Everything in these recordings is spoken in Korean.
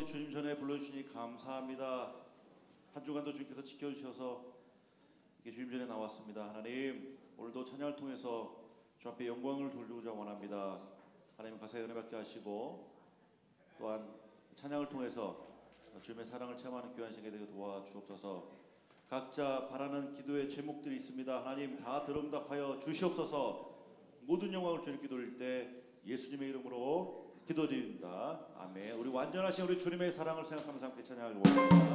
주님 전에 불러주시니 감사합니다. 한 주간도 주님께서 지켜주셔서 이렇게 주님 전에 나왔습니다. 하나님, 오늘도 찬양을 통해서 주 앞에 영광을 돌리고자 원합니다. 하나님 가사에 은혜 받게 하시고 또한 찬양을 통해서 주님의 사랑을 체험하는 귀한 시간이 되게 도와주옵소서. 각자 바라는 기도의 제목들이 있습니다. 하나님 다 들응답하여 주시옵소서. 모든 영광을 주님께 돌릴 때 예수님의 이름으로 기도드립니다. 아멘. 우리 완전하신 우리 주님의 사랑을 생각하면서 함께 찬양하길 원합니다.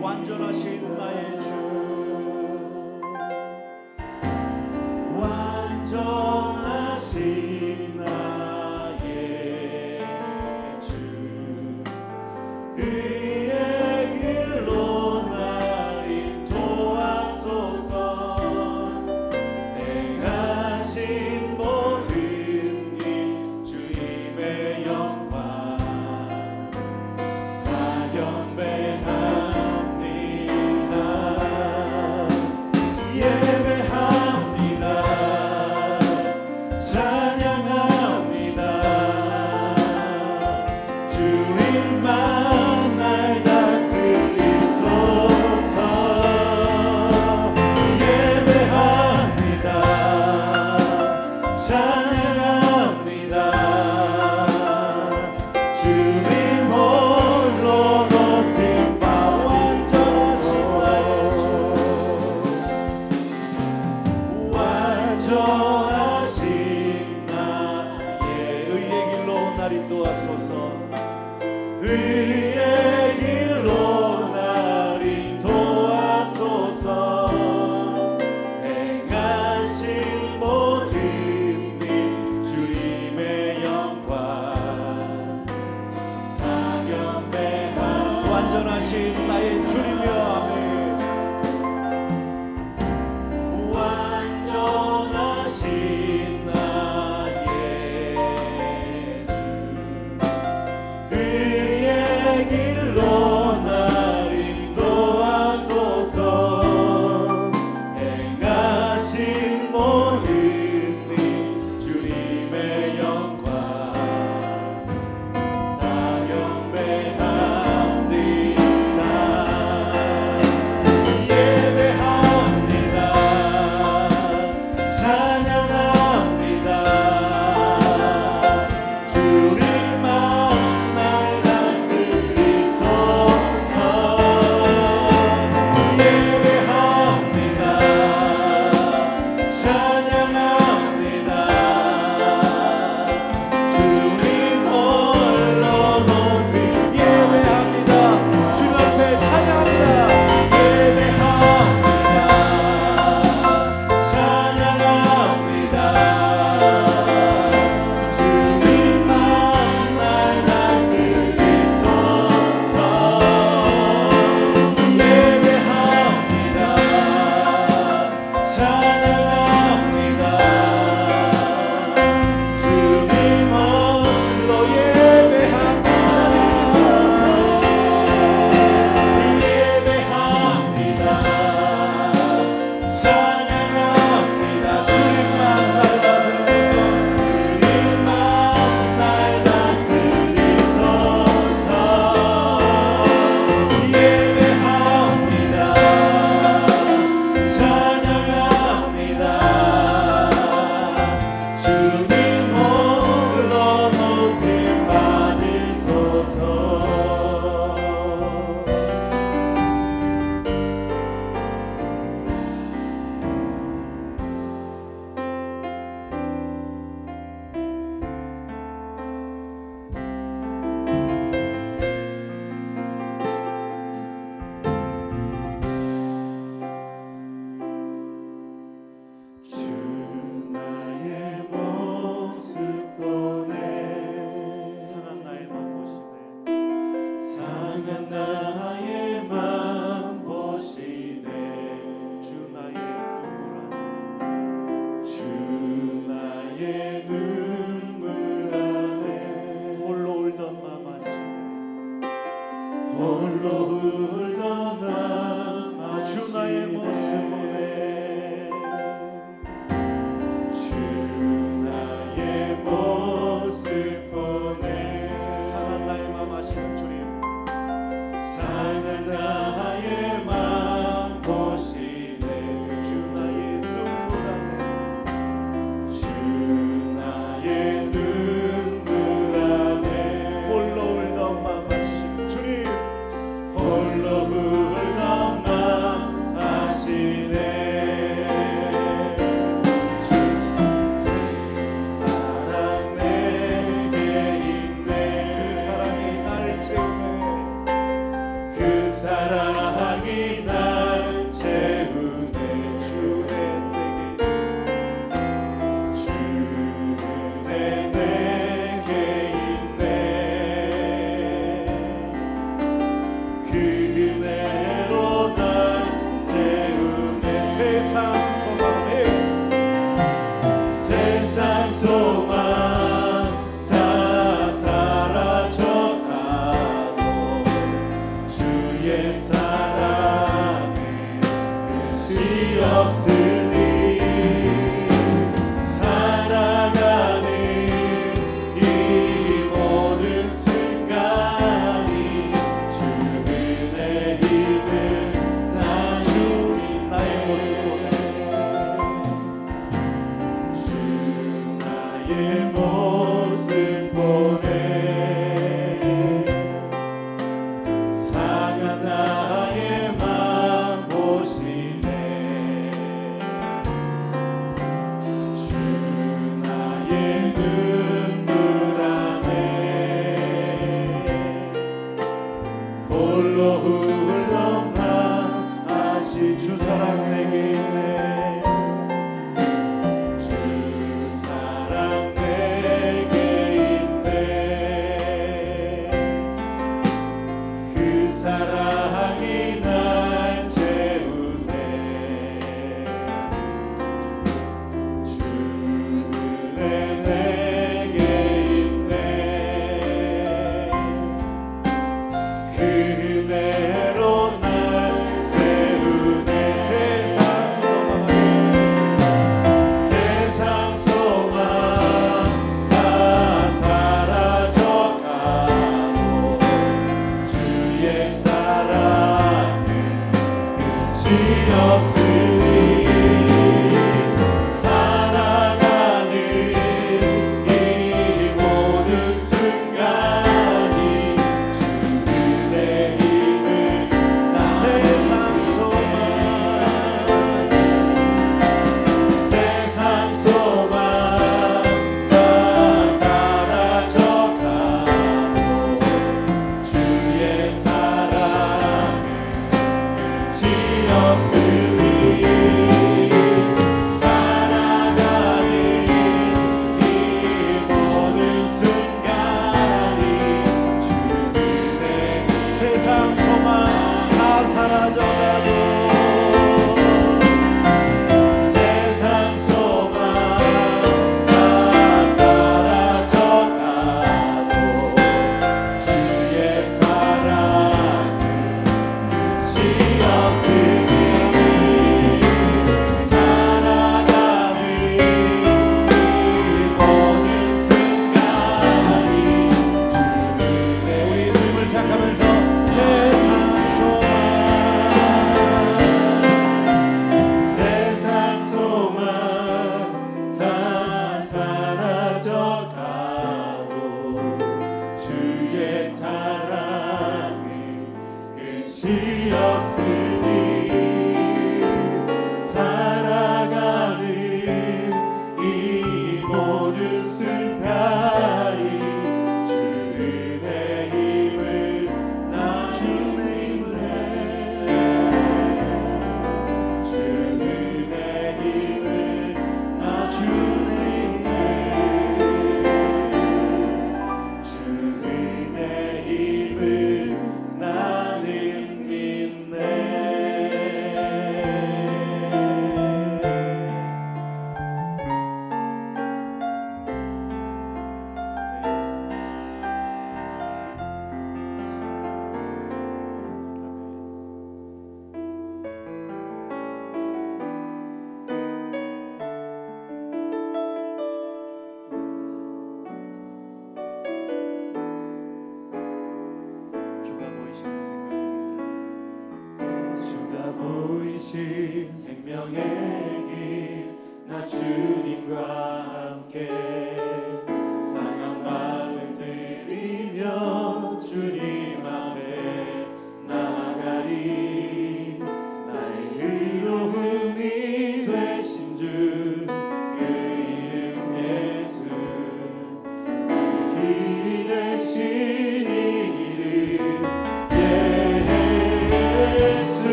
완전하신 나의 주, 완전하신 나의 주, 그의 길로 날 인도하소서. 행하신 모든 일 주님의 영광 다 경배합니다.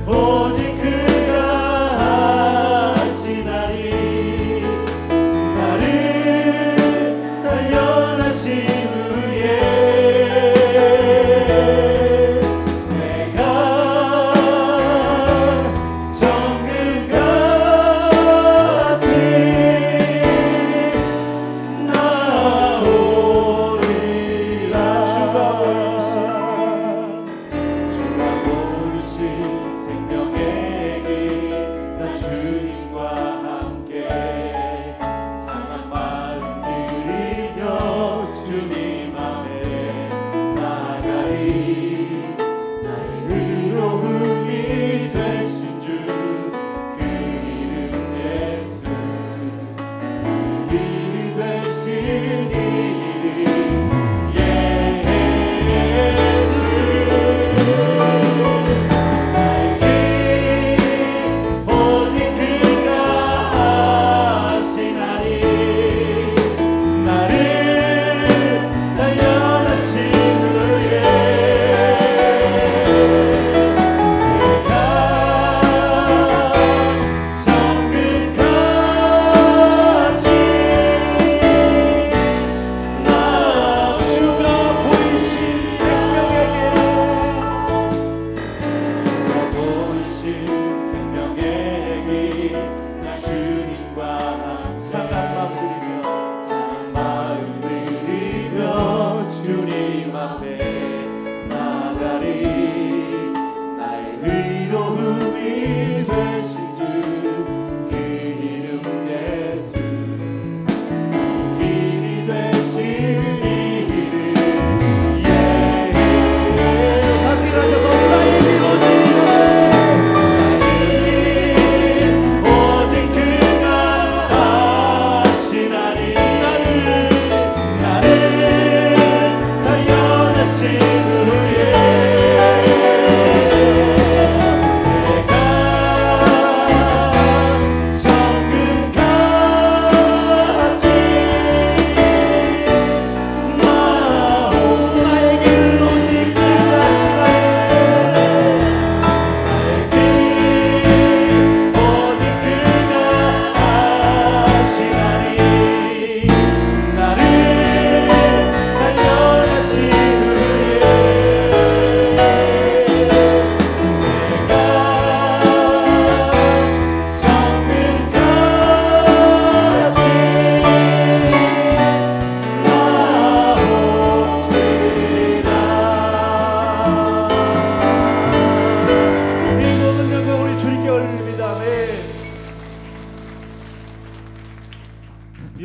오직 그가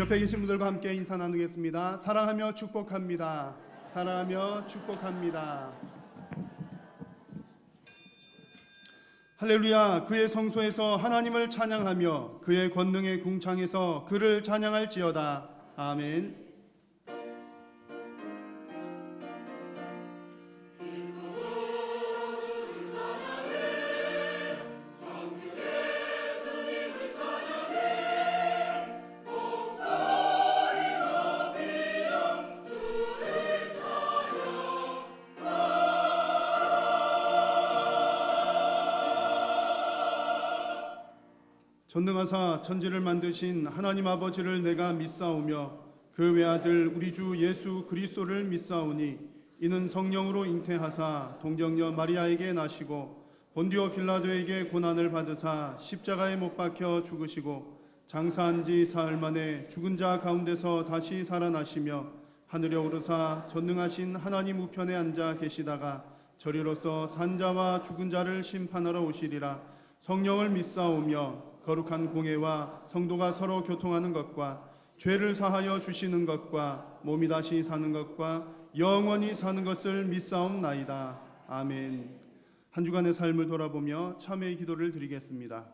옆에 계신 분들과 함께 인사 나누겠습니다. 사랑하며 축복합니다. 사랑하며 축복합니다. 할렐루야. 그의 성소에서 하나님을 찬양하며 그의 권능의 궁창에서 그를 찬양할지어다. 아멘. 전능하사 천지를 만드신 하나님 아버지를 내가 믿사오며 그 외아들 우리 주 예수 그리스도를 믿사오니 이는 성령으로 잉태하사 동정녀 마리아에게 나시고 본디오 빌라도에게 고난을 받으사 십자가에 못 박혀 죽으시고 장사한 지 사흘 만에 죽은 자 가운데서 다시 살아나시며 하늘에 오르사 전능하신 하나님 우편에 앉아 계시다가 저리로서 산자와 죽은 자를 심판하러 오시리라. 성령을 믿사오며 거룩한 공회와 성도가 서로 교통하는 것과 죄를 사하여 주시는 것과 몸이 다시 사는 것과 영원히 사는 것을 믿사옵나이다. 아멘. 한 주간의 삶을 돌아보며 참회의 기도를 드리겠습니다.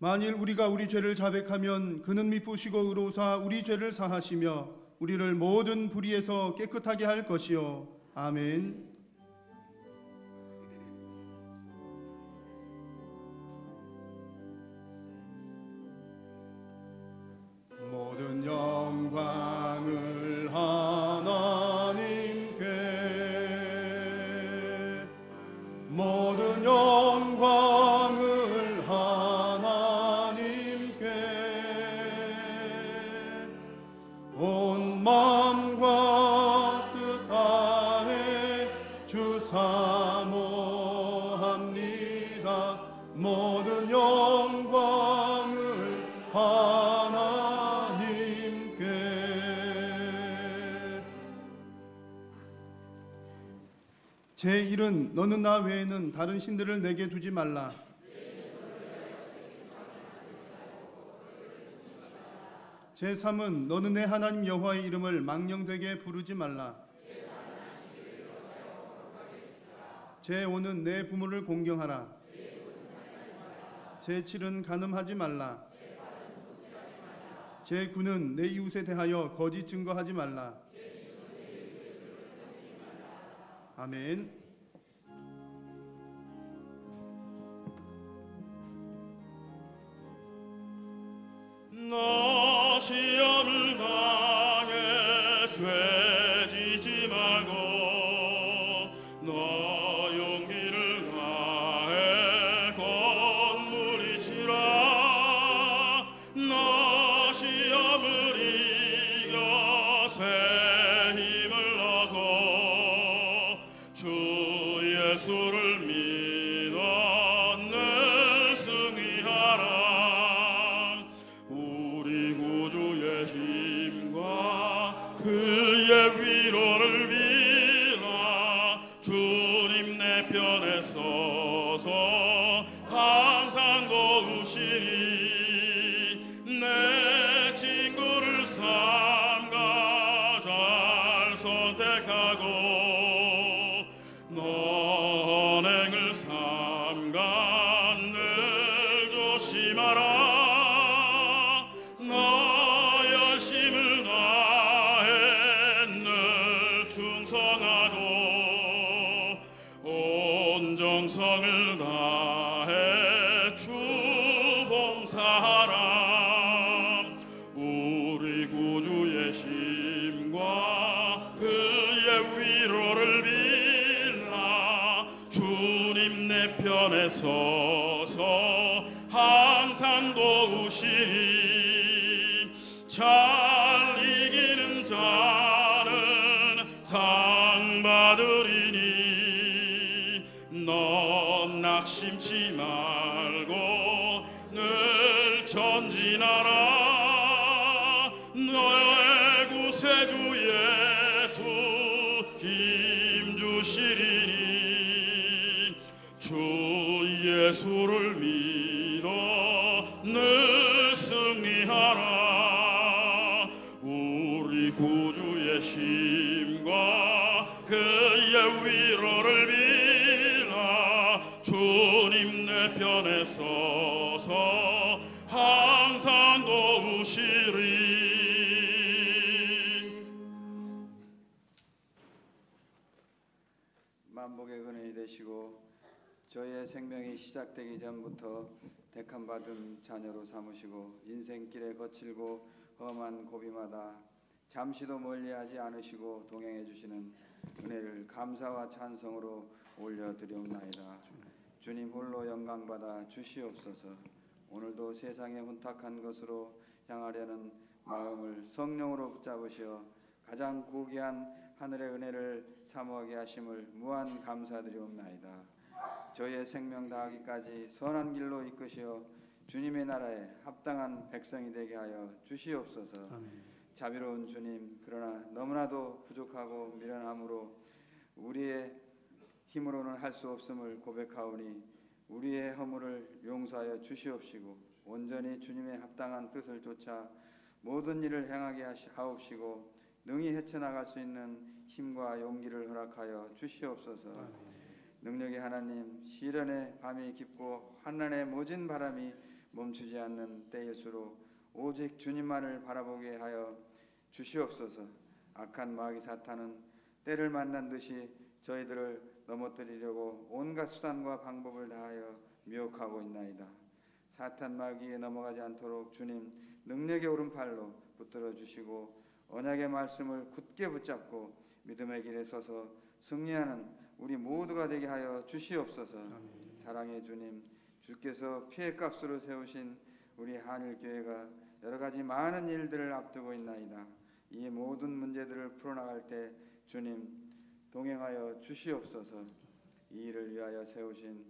만일 우리가 우리 죄를 자백하면 그는 미쁘시고 의로우사 우리 죄를 사하시며 우리를 모든 불의에서 깨끗하게 할 것이요. 아멘. 모든 영광을 하나님께, 모든 영광을 하나님께, 온 마음과 뜻 다해 주 사모합니다. 모든 영광을 하나님께. 제1은 너는 나 외에는 다른 신들을 내게 두지 말라. 제3은 너는 내 하나님 여호와의 이름을 망령되게 부르지 말라. 제5는 내 부모를 공경하라. 제7은 간음하지 말라. 제9는 내 이웃에 대하여 거짓 증거하지 말라. 아멘. 너 시험을 당해 죄지지 말고 너 용기를 다해 건물이치라. 너 시험을 이겨 새 힘을 얻고 주 예수를 믿어 늘 승리하라. 우리 구주의 힘과 그의 위로를 빌어 주 주님 내 편에 서서 항상 도우시니 내 친구를 삼가 잘 선택하고 너행을 삼가 늘 조심하라. 너 열심을 다해 늘 충성하고 온 정성을 다해 주 봉사하라. 우리 구주의 힘과 그의 위로를 빌라. 주님 내 편에 서서 항상 도우시리. 잘 이기는 자는 상 받으리니 넌 낙심치 말고 늘 전진하라. 너의 구세주 예수 힘 주시리니 주 예수를 믿어 늘 승리하라. 우리 구주의 힘과 그의 위로를 빌라. 주님 내 편에 서서 항상 도우시리. 만복의 근원이 되시고 저희의 생명이 시작되기 전부터 택함 받은 자녀로 삼으시고 인생길에 거칠고 험한 고비마다 잠시도 멀리하지 않으시고 동행해 주시는 은혜를 감사와 찬성으로 올려드리옵나이다. 주님 홀로 영광받아 주시옵소서. 오늘도 세상에 혼탁한 것으로 향하려는 마음을 성령으로 붙잡으시어 가장 고귀한 하늘의 은혜를 사모하게 하심을 무한 감사드리옵나이다. 저희의 생명 다하기까지 선한 길로 이끄시어 주님의 나라에 합당한 백성이 되게 하여 주시옵소서. 아멘. 자비로운 주님, 그러나 너무나도 부족하고 미련함으로 우리의 힘으로는 할 수 없음을 고백하오니 우리의 허물을 용서하여 주시옵시고 온전히 주님의 합당한 뜻을 쫓아 모든 일을 행하게 하옵시고 능히 헤쳐나갈 수 있는 힘과 용기를 허락하여 주시옵소서. 능력의 하나님, 시련의 밤이 깊고 환난의 모진 바람이 멈추지 않는 때일수록 오직 주님만을 바라보게 하여 주시옵소서. 악한 마귀 사탄은 때를 만난 듯이 저희들을 넘어뜨리려고 온갖 수단과 방법을 다하여 미혹하고 있나이다. 사탄 마귀에 넘어가지 않도록 주님 능력의 오른팔로 붙들어 주시고 언약의 말씀을 굳게 붙잡고 믿음의 길에 서서 승리하는 우리 모두가 되게 하여 주시옵소서. 사랑의 주님, 주께서 피의 값으로 세우신 우리 한일교회가 여러 가지 많은 일들을 앞두고 있나이다. 이 모든 문제들을 풀어나갈 때 주님 동행하여 주시옵소서. 이 일을 위하여 세우신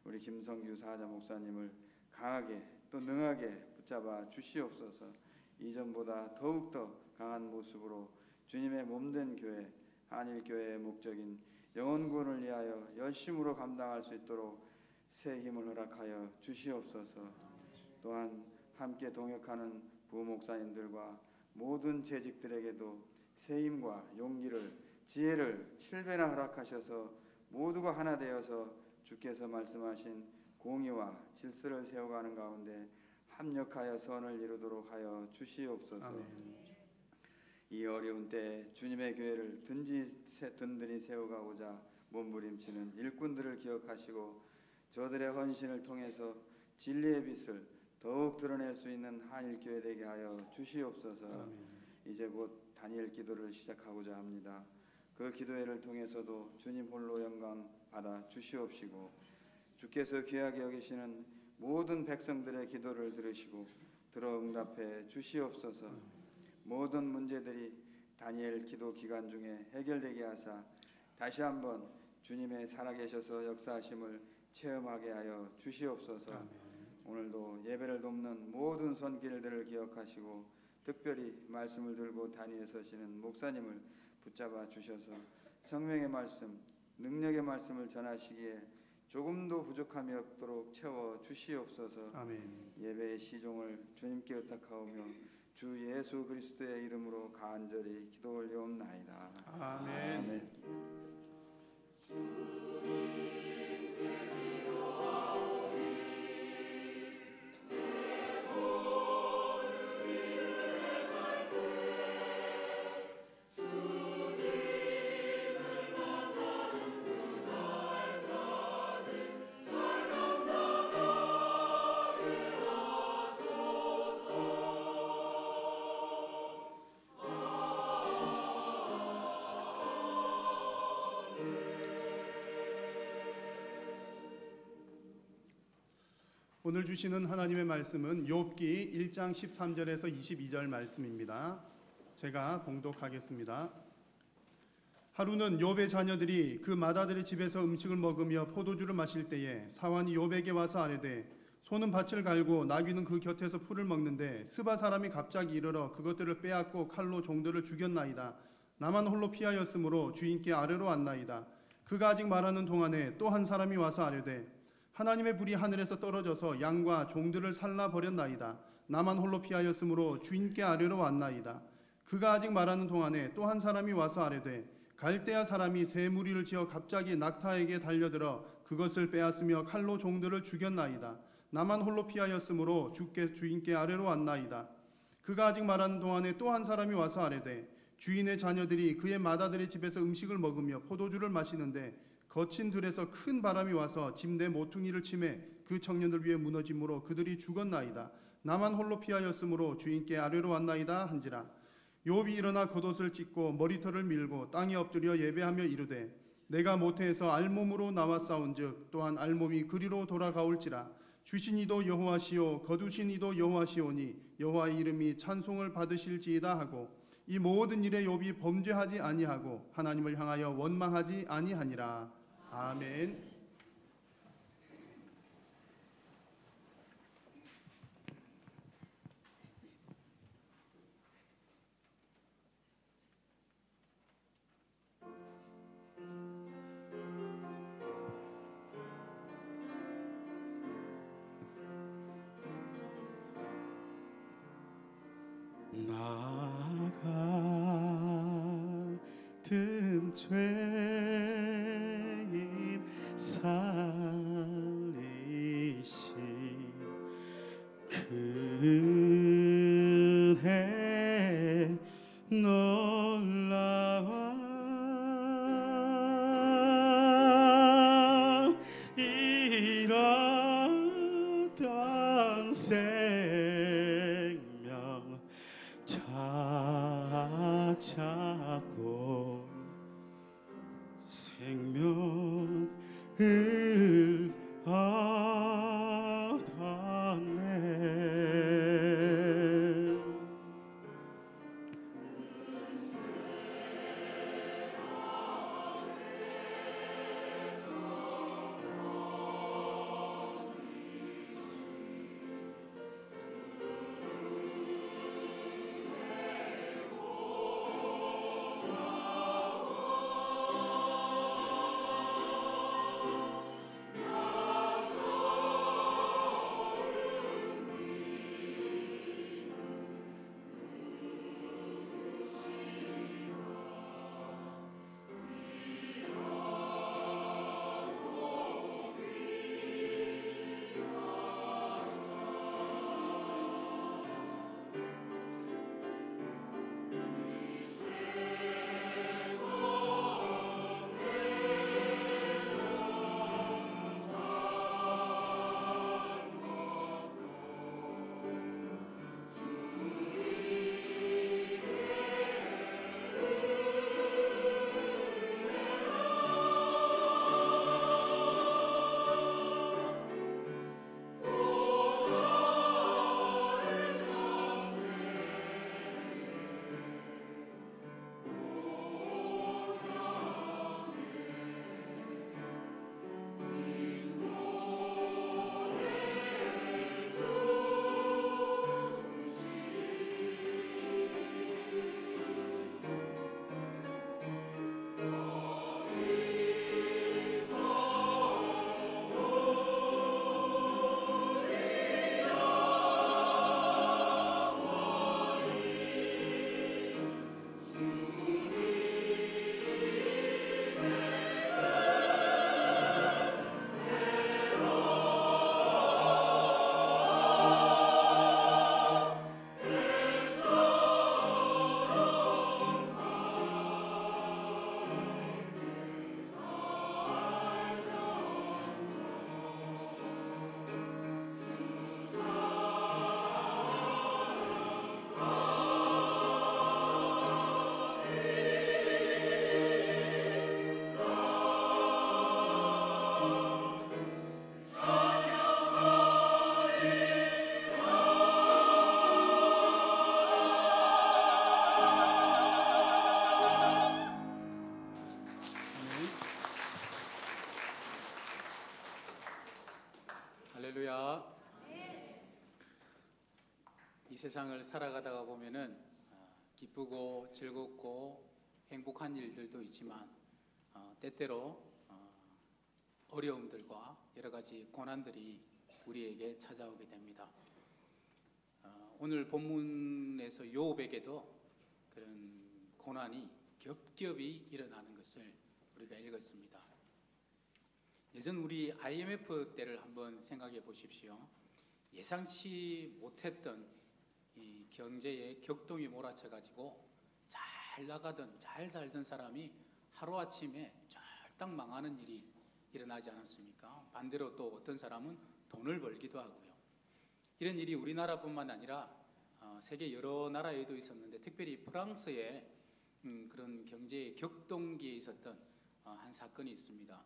우리 김성규 사자 목사님을 강하게 또 능하게 붙잡아 주시옵소서. 이전보다 더욱더 강한 모습으로 주님의 몸된 교회, 한일교회의 목적인 영혼구원을 위하여 열심으로 감당할 수 있도록 새 힘을 허락하여 주시옵소서. 또한 함께 동역하는 부목사님들과 모든 재직들에게도 새 힘과 용기를, 지혜를 7배나 허락하셔서 모두가 하나 되어서 주께서 말씀하신 공의와 질서를 세워가는 가운데 합력하여 선을 이루도록 하여 주시옵소서. 아멘. 이 어려운 때에 주님의 교회를 든든히 세워가고자 몸부림치는 일꾼들을 기억하시고 저들의 헌신을 통해서 진리의 빛을 더욱 드러낼 수 있는 한일교회 되게 하여 주시옵소서. 아멘. 이제 곧 다니엘 기도를 시작하고자 합니다. 그 기도회를 통해서도 주님 홀로 영광 받아 주시옵시고 주께서 귀하게 여기시는 모든 백성들의 기도를 들으시고 들어 응답해 주시옵소서. 모든 문제들이 다니엘 기도 기간 중에 해결되게 하사 다시 한번 주님의 살아계셔서 역사하심을 체험하게 하여 주시옵소서. 아멘. 오늘도 예배를 돕는 모든 손길들을 기억하시고 특별히 말씀을 들고 단위에 서시는 목사님을 붙잡아 주셔서 성령의 말씀, 능력의 말씀을 전하시기에 조금도 부족함이 없도록 채워 주시옵소서. 아멘. 예배의 시종을 주님께 의탁하오며 주 예수 그리스도의 이름으로 간절히 기도 올려옵나이다. 아멘. 오늘 주시는 하나님의 말씀은 욥기 1장 13절에서 22절 말씀입니다. 제가 봉독하겠습니다. 하루는 욥의 자녀들이 그 맏아들의 집에서 음식을 먹으며 포도주를 마실 때에 사환이 욥에게 와서 아뢰되 소는 밭을 갈고 나귀는 그 곁에서 풀을 먹는데 스바 사람이 갑자기 이르러 그것들을 빼앗고 칼로 종들을 죽였나이다. 나만 홀로 피하였으므로 주인께 아뢰러 왔나이다. 그가 아직 말하는 동안에 또 한 사람이 와서 아뢰되 하나님의 불이 하늘에서 떨어져서 양과 종들을 살라 버렸나이다. 나만 홀로 피하였으므로 주인께 아뢰러 왔나이다. 그가 아직 말하는 동안에 또 한 사람이 와서 아뢰되 갈대아 사람이 새 무리를 지어 갑자기 낙타에게 달려들어 그것을 빼앗으며 칼로 종들을 죽였나이다. 나만 홀로 피하였으므로 주인께 아뢰러 왔나이다. 그가 아직 말하는 동안에 또 한 사람이 와서 아뢰되 주인의 자녀들이 그의 맏아들의 집에서 음식을 먹으며 포도주를 마시는데 거친 들에서 큰 바람이 와서 집내 모퉁이를 치매 그 청년들 위에 무너짐으로 그들이 죽었나이다. 나만 홀로 피하였으므로 주인께 아뢰러 왔나이다 한지라. 욥이 일어나 겉옷을 찢고 머리털을 밀고 땅에 엎드려 예배하며 이르되 내가 모태에서 알몸으로 나왔사온즉 또한 알몸이 그리로 돌아가올지라. 주신 이도 여호와시요 거두신 이도 여호와시오니 여호와의 이름이 찬송을 받으실지이다 하고 이 모든 일에 욥이 범죄하지 아니하고 하나님을 향하여 원망하지 아니하니라. 아멘. 나 같은 죄인 살리신 그의 놀라워 잃었던 생명 찾았고 생명을 얻었네. 할렐루야. 이 세상을 살아가다가 보면은 기쁘고 즐겁고 행복한 일들도 있지만 때때로 어려움들과 여러 가지 고난들이 우리에게 찾아오게 됩니다. 오늘 본문에서 욥에게도 그런 고난이 겹겹이 일어나는 것을 우리가 읽었습니다. 예전 우리 IMF 때를 한번 생각해 보십시오. 예상치 못했던 이 경제의 격동이 몰아쳐 가지고 잘 나가던 잘 살던 사람이 하루아침에 쫄딱 망하는 일이 일어나지 않았습니까? 반대로 또 어떤 사람은 돈을 벌기도 하고요. 이런 일이 우리나라뿐만 아니라 세계 여러 나라에도 있었는데 특별히 프랑스에 그런 경제의 격동기에 있었던 한 사건이 있습니다.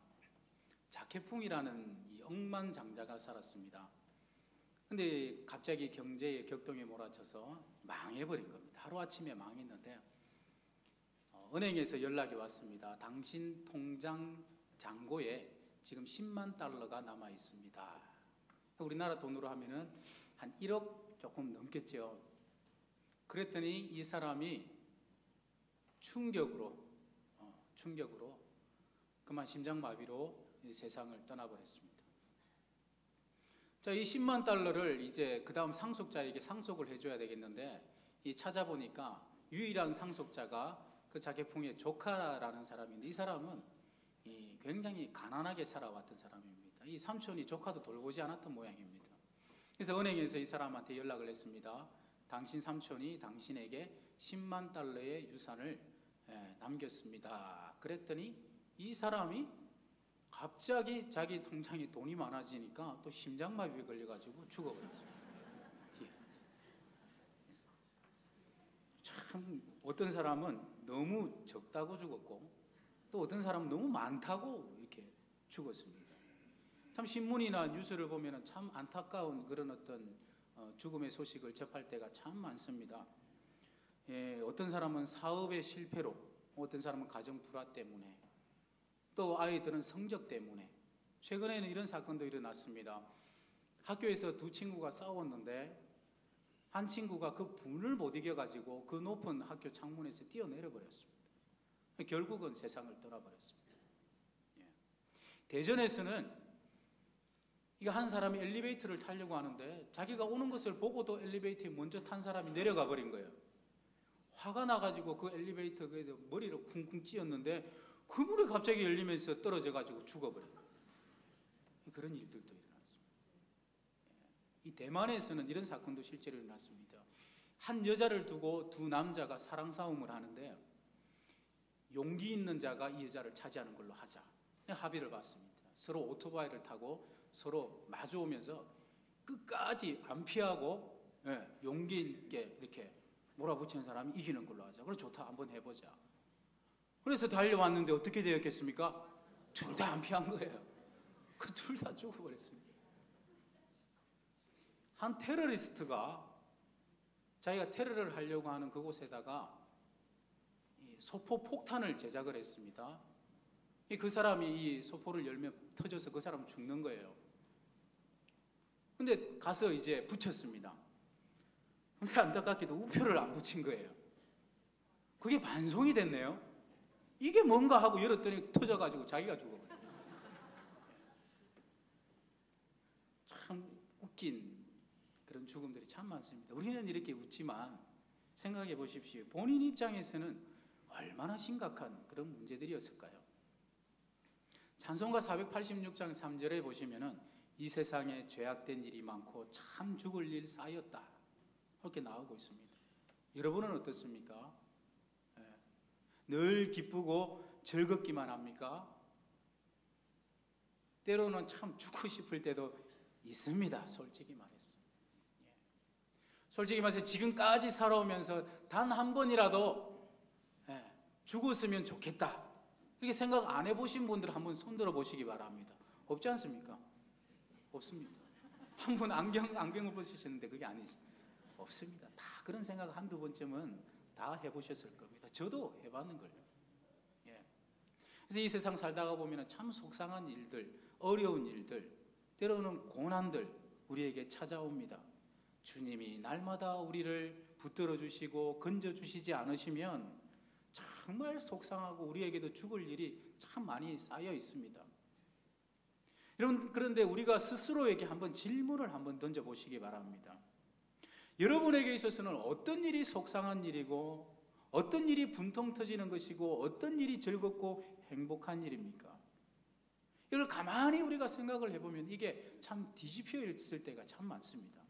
자케풍이라는 이 억만장자가 살았습니다. 근데 갑자기 경제의 격동에 몰아쳐서 망해버린 겁니다. 하루아침에 망했는데 은행에서 연락이 왔습니다. 당신 통장 잔고에 지금 10만 달러가 남아 있습니다. 우리나라 돈으로 하면은 한 1억 조금 넘겠죠. 그랬더니 이 사람이 충격으로 그만 심장마비로 이 세상을 떠나버렸습니다. 자, 이 10만 달러를 이제 그 다음 상속자에게 상속을 해줘야 되겠는데 이 찾아보니까 유일한 상속자가 그 자케풍의 조카라는 사람인데 이 사람은 굉장히 가난하게 살아왔던 사람입니다. 이 삼촌이 조카도 돌보지 않았던 모양입니다. 그래서 은행에서 이 사람한테 연락을 했습니다. 당신 삼촌이 당신에게 10만 달러의 유산을 남겼습니다. 그랬더니 이 사람이 갑자기 자기 통장에 돈이 많아지니까 또 심장마비에 걸려가지고 죽어버렸어요. 참 어떤 사람은 너무 적다고 죽었고 또 어떤 사람은 너무 많다고 이렇게 죽었습니다. 참 신문이나 뉴스를 보면 참 안타까운 그런 어떤 죽음의 소식을 접할 때가 참 많습니다. 어떤 사람은 사업의 실패로, 어떤 사람은 가정 불화 때문에, 또 아이들은 성적 때문에. 최근에는 이런 사건도 일어났습니다. 학교에서 두 친구가 싸웠는데 한 친구가 그 분을 못 이겨가지고 그 높은 학교 창문에서 뛰어내려 버렸습니다. 결국은 세상을 떠나버렸습니다. 대전에서는 이거 한 사람이 엘리베이터를 타려고 하는데 자기가 오는 것을 보고도 엘리베이터에 먼저 탄 사람이 내려가 버린 거예요. 화가 나가지고 그 엘리베이터에 머리를 쿵쿵 찧었는데 그 문이 갑자기 열리면서 떨어져가지고 죽어버려요. 그런 일들도 일어났습니다. 이 대만에서는 이런 사건도 실제로 일어났습니다. 한 여자를 두고 두 남자가 사랑 싸움을 하는데 용기 있는 자가 이 여자를 차지하는 걸로 하자 합의를 봤습니다. 서로 오토바이를 타고 서로 마주오면서 끝까지 안 피하고 용기 있게 이렇게 몰아붙이는 사람이 이기는 걸로 하자. 그래 좋다, 한번 해보자. 그래서 달려왔는데 어떻게 되었겠습니까? 둘 다 안 피한 거예요. 그 둘 다 죽어버렸습니다. 한 테러리스트가 자기가 테러를 하려고 하는 그곳에다가 소포 폭탄을 제작을 했습니다. 그 사람이 이 소포를 열면 터져서 그 사람은 죽는 거예요. 근데 가서 이제 붙였습니다. 근데 안타깝게도 우표를 안 붙인 거예요. 그게 반송이 됐네요. 이게 뭔가 하고 열었더니 터져가지고 자기가 죽어버려요. 참 웃긴 그런 죽음들이 참 많습니다. 우리는 이렇게 웃지만 생각해 보십시오. 본인 입장에서는 얼마나 심각한 그런 문제들이었을까요? 찬송가 486장 3절에 보시면은 이 세상에 죄악된 일이 많고 참 죽을 일 쌓였다 이렇게 나오고 있습니다. 여러분은 어떻습니까? 늘 기쁘고 즐겁기만 합니까? 때로는 참 죽고 싶을 때도 있습니다. 솔직히 말해서. 솔직히 말해서 지금까지 살아오면서 단 한 번이라도 죽었으면 좋겠다 이렇게 생각 안 해보신 분들 한번 손들어 보시기 바랍니다. 없지 않습니까? 없습니다. 한 분 안경을 벗으셨는데 그게 아니지. 없습니다. 다 그런 생각 한두 번쯤은 다 해보셨을 겁니다. 저도 해봤는걸요. 그래서 이 세상 살다가 보면 참 속상한 일들, 어려운 일들, 때로는 고난들 우리에게 찾아옵니다. 주님이 날마다 우리를 붙들어 주시고 건져 주시지 않으시면 정말 속상하고 우리에게도 죽을 일이 참 많이 쌓여 있습니다. 여러분, 그런데 우리가 스스로에게 한번 질문을 한번 던져보시기 바랍니다. 여러분에게 있어서는 어떤 일이 속상한 일이고 어떤 일이 분통 터지는 것이고 어떤 일이 즐겁고 행복한 일입니까? 이걸 가만히 우리가 생각을 해보면 이게 참 뒤집혀 있을 때가 참 많습니다.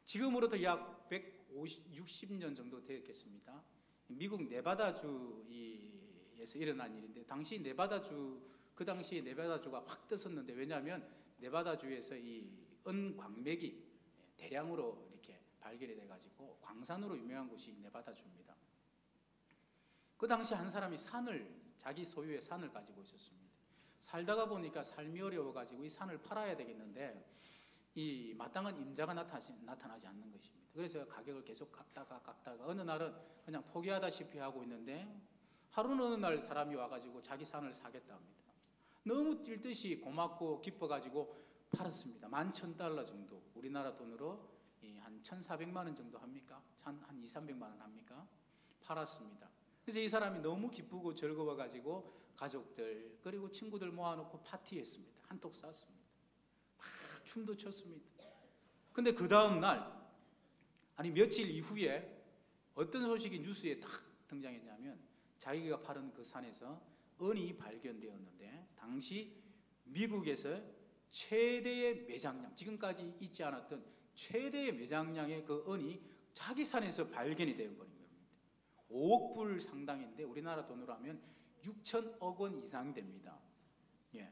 지금으로부터 약 160년 정도 되었겠습니다. 미국 네바다주에서 일어난 일인데 그 당시에 네바다주가 확 뜨었는데, 왜냐하면 네바다주에서 이 은광맥이 대량으로 이렇게 발견이 돼가지고 광산으로 유명한 곳이 네바다주입니다. 그 당시 한 사람이 자기 소유의 산을 가지고 있었습니다. 살다가 보니까 삶이 어려워가지고 이 산을 팔아야 되겠는데 이 마땅한 임자가 나타나지 않는 것입니다. 그래서 가격을 계속 깎다가 어느 날은 그냥 포기하다시피 하고 있는데, 하루는 어느 날 사람이 와가지고 자기 산을 사겠다 합니다. 너무 뛸 듯이 고맙고 기뻐가지고 팔았습니다. $11,000 정도, 우리나라 돈으로 한 1,400만 원 정도 합니까? 한 200~300만 원 합니까? 팔았습니다. 그래서 이 사람이 너무 기쁘고 즐거워가지고 가족들 그리고 친구들 모아놓고 파티했습니다. 한턱 쐈습니다. 막 춤도 췄습니다. 근데 그 다음 날, 아니 며칠 이후에 어떤 소식이 뉴스에 딱 등장했냐면, 자기가 팔은 그 산에서 은이 발견되었는데, 당시 미국에서 최대의 매장량, 지금까지 있지 않았던 최대의 매장량의 그 은이 자기 산에서 발견이 되어버린 겁니다. 5억 불 상당인데 우리나라 돈으로 하면 6천억 원 이상 됩니다. 예.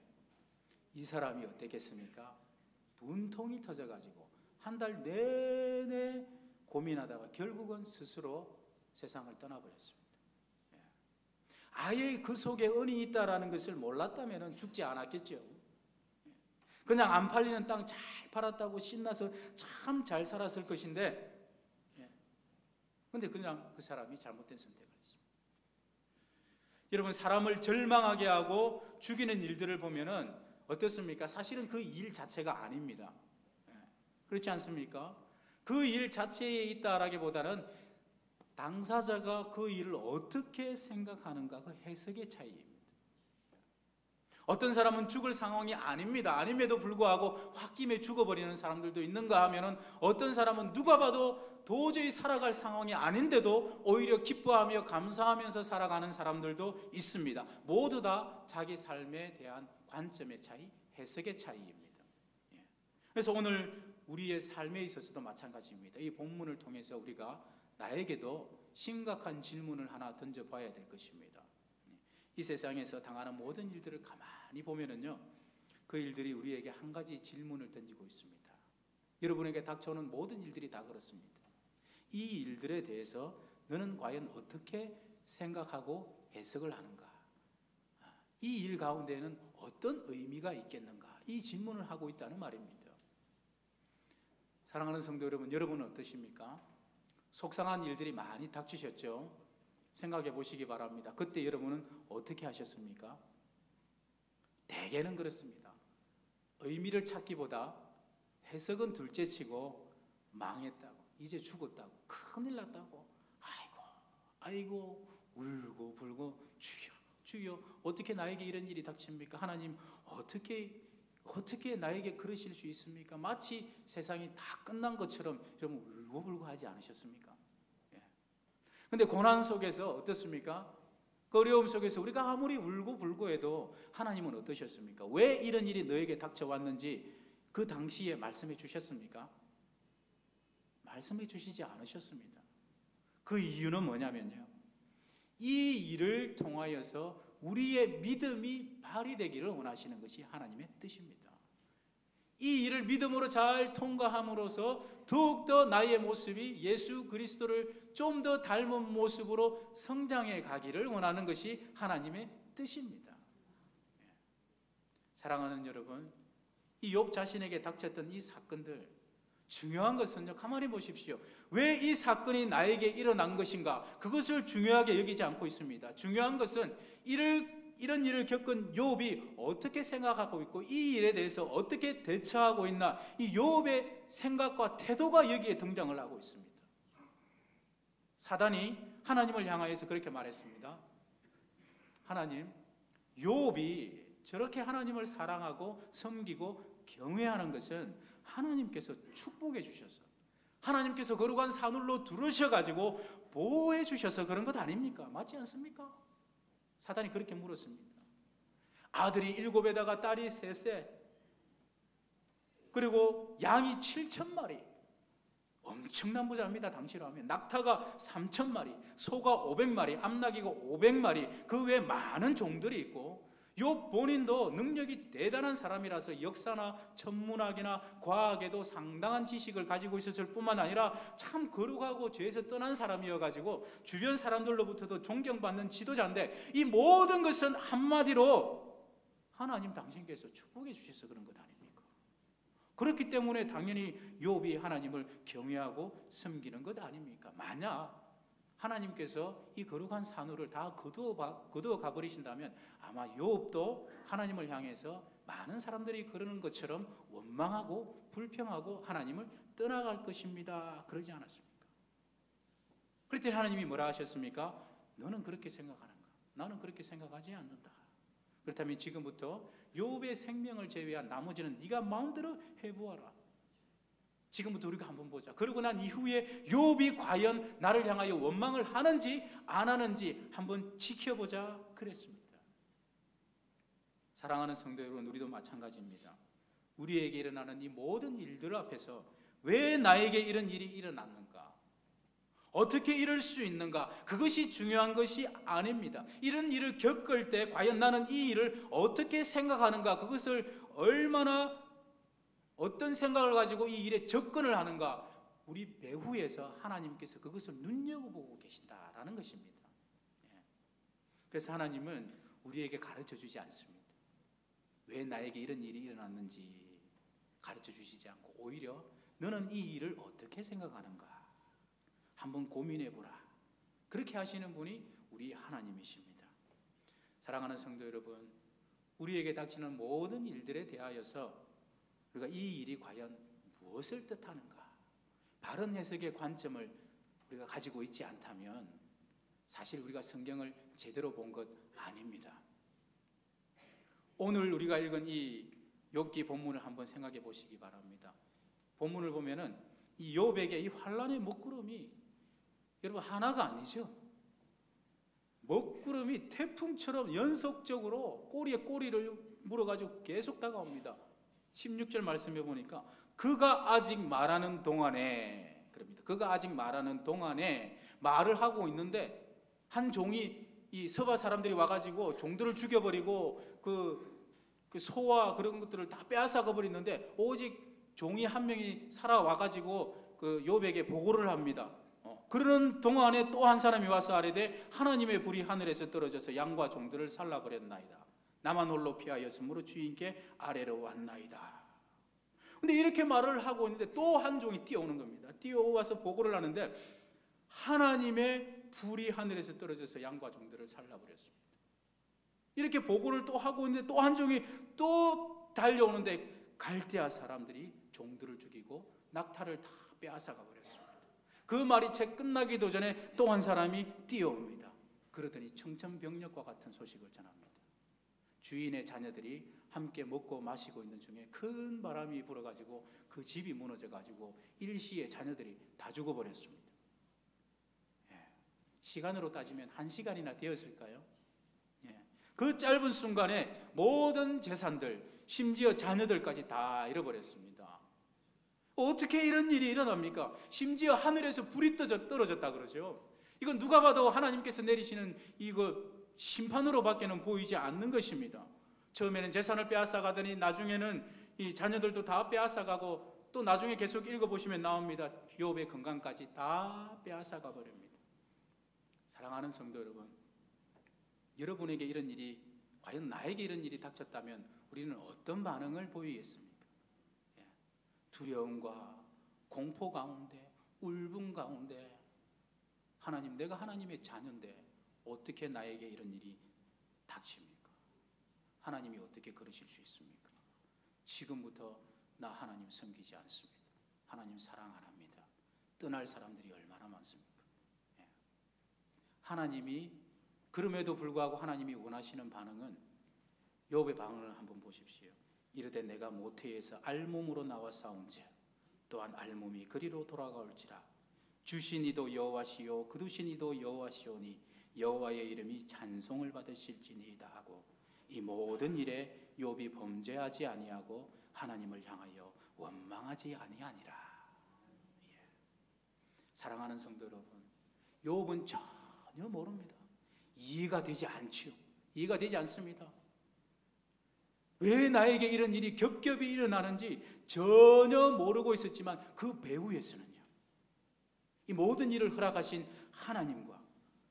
이 사람이 어땠겠습니까? 분통이 터져가지고 한 달 내내 고민하다가 결국은 스스로 세상을 떠나버렸습니다. 예. 아예 그 속에 은이 있다라는 것을 몰랐다면 죽지 않았겠죠. 예. 그냥 안 팔리는 땅 잘 팔았다고 신나서 참 잘 살았을 것인데, 근데 그냥 그 사람이 잘못된 선택을 했습니다. 여러분, 사람을 절망하게 하고 죽이는 일들을 보면은 어떻습니까? 사실은 그 일 자체가 아닙니다. 그렇지 않습니까? 그 일 자체에 있다라기보다는 당사자가 그 일을 어떻게 생각하는가, 그 해석의 차이입니다. 어떤 사람은 죽을 상황이 아닙니다. 아님에도 불구하고 홧김에 죽어버리는 사람들도 있는가 하면은, 어떤 사람은 누가 봐도 도저히 살아갈 상황이 아닌데도 오히려 기뻐하며 감사하면서 살아가는 사람들도 있습니다. 모두 다 자기 삶에 대한 관점의 차이, 해석의 차이입니다. 그래서 오늘 우리의 삶에 있어서도 마찬가지입니다. 이 본문을 통해서 우리가 나에게도 심각한 질문을 하나 던져봐야 될 것입니다. 이 세상에서 당하는 모든 일들을 가만히 보면은요, 그 일들이 우리에게 한 가지 질문을 던지고 있습니다. 여러분에게 닥쳐오는 모든 일들이 다 그렇습니다. 이 일들에 대해서 너는 과연 어떻게 생각하고 해석을 하는가? 이 일 가운데에는 어떤 의미가 있겠는가? 이 질문을 하고 있다는 말입니다. 사랑하는 성도 여러분, 여러분은 어떠십니까? 속상한 일들이 많이 닥치셨죠? 생각해 보시기 바랍니다. 그때 여러분은 어떻게 하셨습니까? 대개는 그렇습니다. 의미를 찾기보다 해석은 둘째치고 망했다고, 이제 죽었다고, 큰일 났다고, 아이고 울고 불고, 주여 어떻게 나에게 이런 일이 닥칩니까? 하나님 어떻게 나에게 그러실 수 있습니까? 마치 세상이 다 끝난 것처럼 여러분 울고불고 하지 않으셨습니까? 근데 고난 속에서 어떻습니까? 그 어려움 속에서 우리가 아무리 울고불고 해도 하나님은 어떠셨습니까? 왜 이런 일이 너에게 닥쳐왔는지 그 당시에 말씀해 주셨습니까? 말씀해 주시지 않으셨습니다. 그 이유는 뭐냐면요, 이 일을 통하여서 우리의 믿음이 발휘되기를 원하시는 것이 하나님의 뜻입니다. 이 일을 믿음으로 잘 통과함으로써 더욱더 나의 모습이 예수 그리스도를 좀 더 닮은 모습으로 성장해 가기를 원하는 것이 하나님의 뜻입니다. 사랑하는 여러분, 이 욥 자신에게 닥쳤던 이 사건들, 중요한 것은요, 가만히 보십시오. 왜 이 사건이 나에게 일어난 것인가? 그것을 중요하게 여기지 않고 있습니다. 중요한 것은 이런 일을 겪은 욥이 어떻게 생각하고 있고 이 일에 대해서 어떻게 대처하고 있나, 이 욥의 생각과 태도가 여기에 등장을 하고 있습니다. 사단이 하나님을 향하여서 그렇게 말했습니다. 하나님, 욥이 저렇게 하나님을 사랑하고 섬기고 경외하는 것은 하나님께서 축복해 주셔서, 하나님께서 거룩한 산울로 두르셔가지고 보호해 주셔서 그런 것 아닙니까? 맞지 않습니까? 사단이 그렇게 물었습니다. 아들이 7에다가 딸이 3세, 그리고 양이 7,000마리, 엄청난 부자입니다. 당시로 하면 낙타가 3,000마리, 소가 500마리, 암나귀가 500마리, 그 외에 많은 종들이 있고, 욥 본인도 능력이 대단한 사람이라서 역사나 천문학이나 과학에도 상당한 지식을 가지고 있었을 뿐만 아니라 참 거룩하고 죄에서 떠난 사람이어가지고 주변 사람들로부터도 존경받는 지도자인데, 이 모든 것은 한마디로 하나님 당신께서 축복해 주셔서 그런 것 아닙니까? 그렇기 때문에 당연히 욥이 하나님을 경외하고 섬기는 것 아닙니까? 만약 하나님께서 이 거룩한 산울을 다 거두어 가버리신다면 아마 욥도 하나님을 향해서 많은 사람들이 그러는 것처럼 원망하고 불평하고 하나님을 떠나갈 것입니다. 그러지 않았습니까? 그랬더니 하나님이 뭐라 하셨습니까? 너는 그렇게 생각하는가? 나는 그렇게 생각하지 않는다. 그렇다면 지금부터 욥의 생명을 제외한 나머지는 네가 마음대로 해보아라. 지금부터 우리가 한번 보자. 그러고 난 이후에 욥이 과연 나를 향하여 원망을 하는지 안 하는지 한번 지켜보자 그랬습니다. 사랑하는 성도 여러분, 우리도 마찬가지입니다. 우리에게 일어나는 이 모든 일들 앞에서 왜 나에게 이런 일이 일어났는가? 어떻게 이럴 수 있는가? 그것이 중요한 것이 아닙니다. 이런 일을 겪을 때 과연 나는 이 일을 어떻게 생각하는가? 그것을 얼마나 어떤 생각을 가지고 이 일에 접근을 하는가? 우리 배후에서 하나님께서 그것을 눈여겨보고 계신다라는 것입니다. 그래서 하나님은 우리에게 가르쳐 주지 않습니다. 왜 나에게 이런 일이 일어났는지 가르쳐 주시지 않고 오히려 너는 이 일을 어떻게 생각하는가? 한번 고민해보라. 그렇게 하시는 분이 우리 하나님이십니다. 사랑하는 성도 여러분, 우리에게 닥치는 모든 일들에 대하여서 우리가 이 일이 과연 무엇을 뜻하는가? 바른 해석의 관점을 우리가 가지고 있지 않다면 사실 우리가 성경을 제대로 본 것 아닙니다. 오늘 우리가 읽은 이 욥기 본문을 한번 생각해 보시기 바랍니다. 본문을 보면은 이 욥에게 이 환난의 먹구름이 여러분 하나가 아니죠. 먹구름이 태풍처럼 연속적으로 꼬리에 꼬리를 물어가지고 계속 다가옵니다. 16절 말씀해 보니까 그가 아직 말하는 동안에, 그럽니다. 그가 아직 말하는 동안에 말을 하고 있는데 한 종이 이 서바 사람들이 와가지고 종들을 죽여버리고 그 소와 그런 것들을 다 빼앗아가 버리는데 오직 종이 한 명이 살아와가지고 그 욥에게 보고를 합니다. 그러는 동안에 또 한 사람이 와서 아뢰되 하나님의 불이 하늘에서 떨어져서 양과 종들을 살라버렸나이다. 나만 홀로 피하였으므로 주인께 아뢰러 왔나이다. 근데 이렇게 말을 하고 있는데 또 한 종이 뛰어오는 겁니다. 뛰어와서 보고를 하는데 하나님의 불이 하늘에서 떨어져서 양과 종들을 살라버렸습니다. 이렇게 보고를 또 하고 있는데 또 한 종이 또 달려오는데 갈대아 사람들이 종들을 죽이고 낙타를 다 빼앗아가 버렸습니다. 그 말이 채 끝나기도 전에 또 한 사람이 뛰어옵니다. 그러더니 청천벽력과 같은 소식을 전합니다. 주인의 자녀들이 함께 먹고 마시고 있는 중에 큰 바람이 불어가지고 그 집이 무너져가지고 일시에 자녀들이 다 죽어버렸습니다. 시간으로 따지면 1시간이나 되었을까요? 그 짧은 순간에 모든 재산들, 심지어 자녀들까지 다 잃어버렸습니다. 어떻게 이런 일이 일어납니까? 심지어 하늘에서 불이 떨어졌다 그러죠. 이건 누가 봐도 하나님께서 내리시는 이거 심판으로밖에는 보이지 않는 것입니다. 처음에는 재산을 빼앗아가더니 나중에는 이 자녀들도 다 빼앗아가고 또 나중에 계속 읽어보시면 나옵니다. 욥의 건강까지 다 빼앗아가 버립니다. 사랑하는 성도 여러분, 여러분에게 이런 일이, 과연 나에게 이런 일이 닥쳤다면 우리는 어떤 반응을 보이겠습니까? 두려움과 공포 가운데, 울분 가운데, 하나님, 내가 하나님의 자녀인데 어떻게 나에게 이런 일이 닥칩니까? 하나님이 어떻게 그러실 수 있습니까? 지금부터 나 하나님 섬기지 않습니다. 하나님 사랑 안 합니다. 떠날 사람들이 얼마나 많습니까? 예. 하나님이 그럼에도 불구하고 하나님이 원하시는 반응은 욥의 반응을 한번 보십시오. 이르되 내가 모태에서 알몸으로 나와 싸운즉 또한 알몸이 그리로 돌아가올지라. 주신 이도 여호와시요 거두신 이도 여호와시오니 여호와의 이름이 찬송을 받으실지니이다 하고 이 모든 일에 욥이 범죄하지 아니하고 하나님을 향하여 원망하지 아니하니라. 예. 사랑하는 성도 여러분, 욥은 전혀 모릅니다. 이해가 되지 않지요. 이해가 되지 않습니다. 왜 나에게 이런 일이 겹겹이 일어나는지 전혀 모르고 있었지만 그 배후에서는요, 이 모든 일을 허락하신 하나님과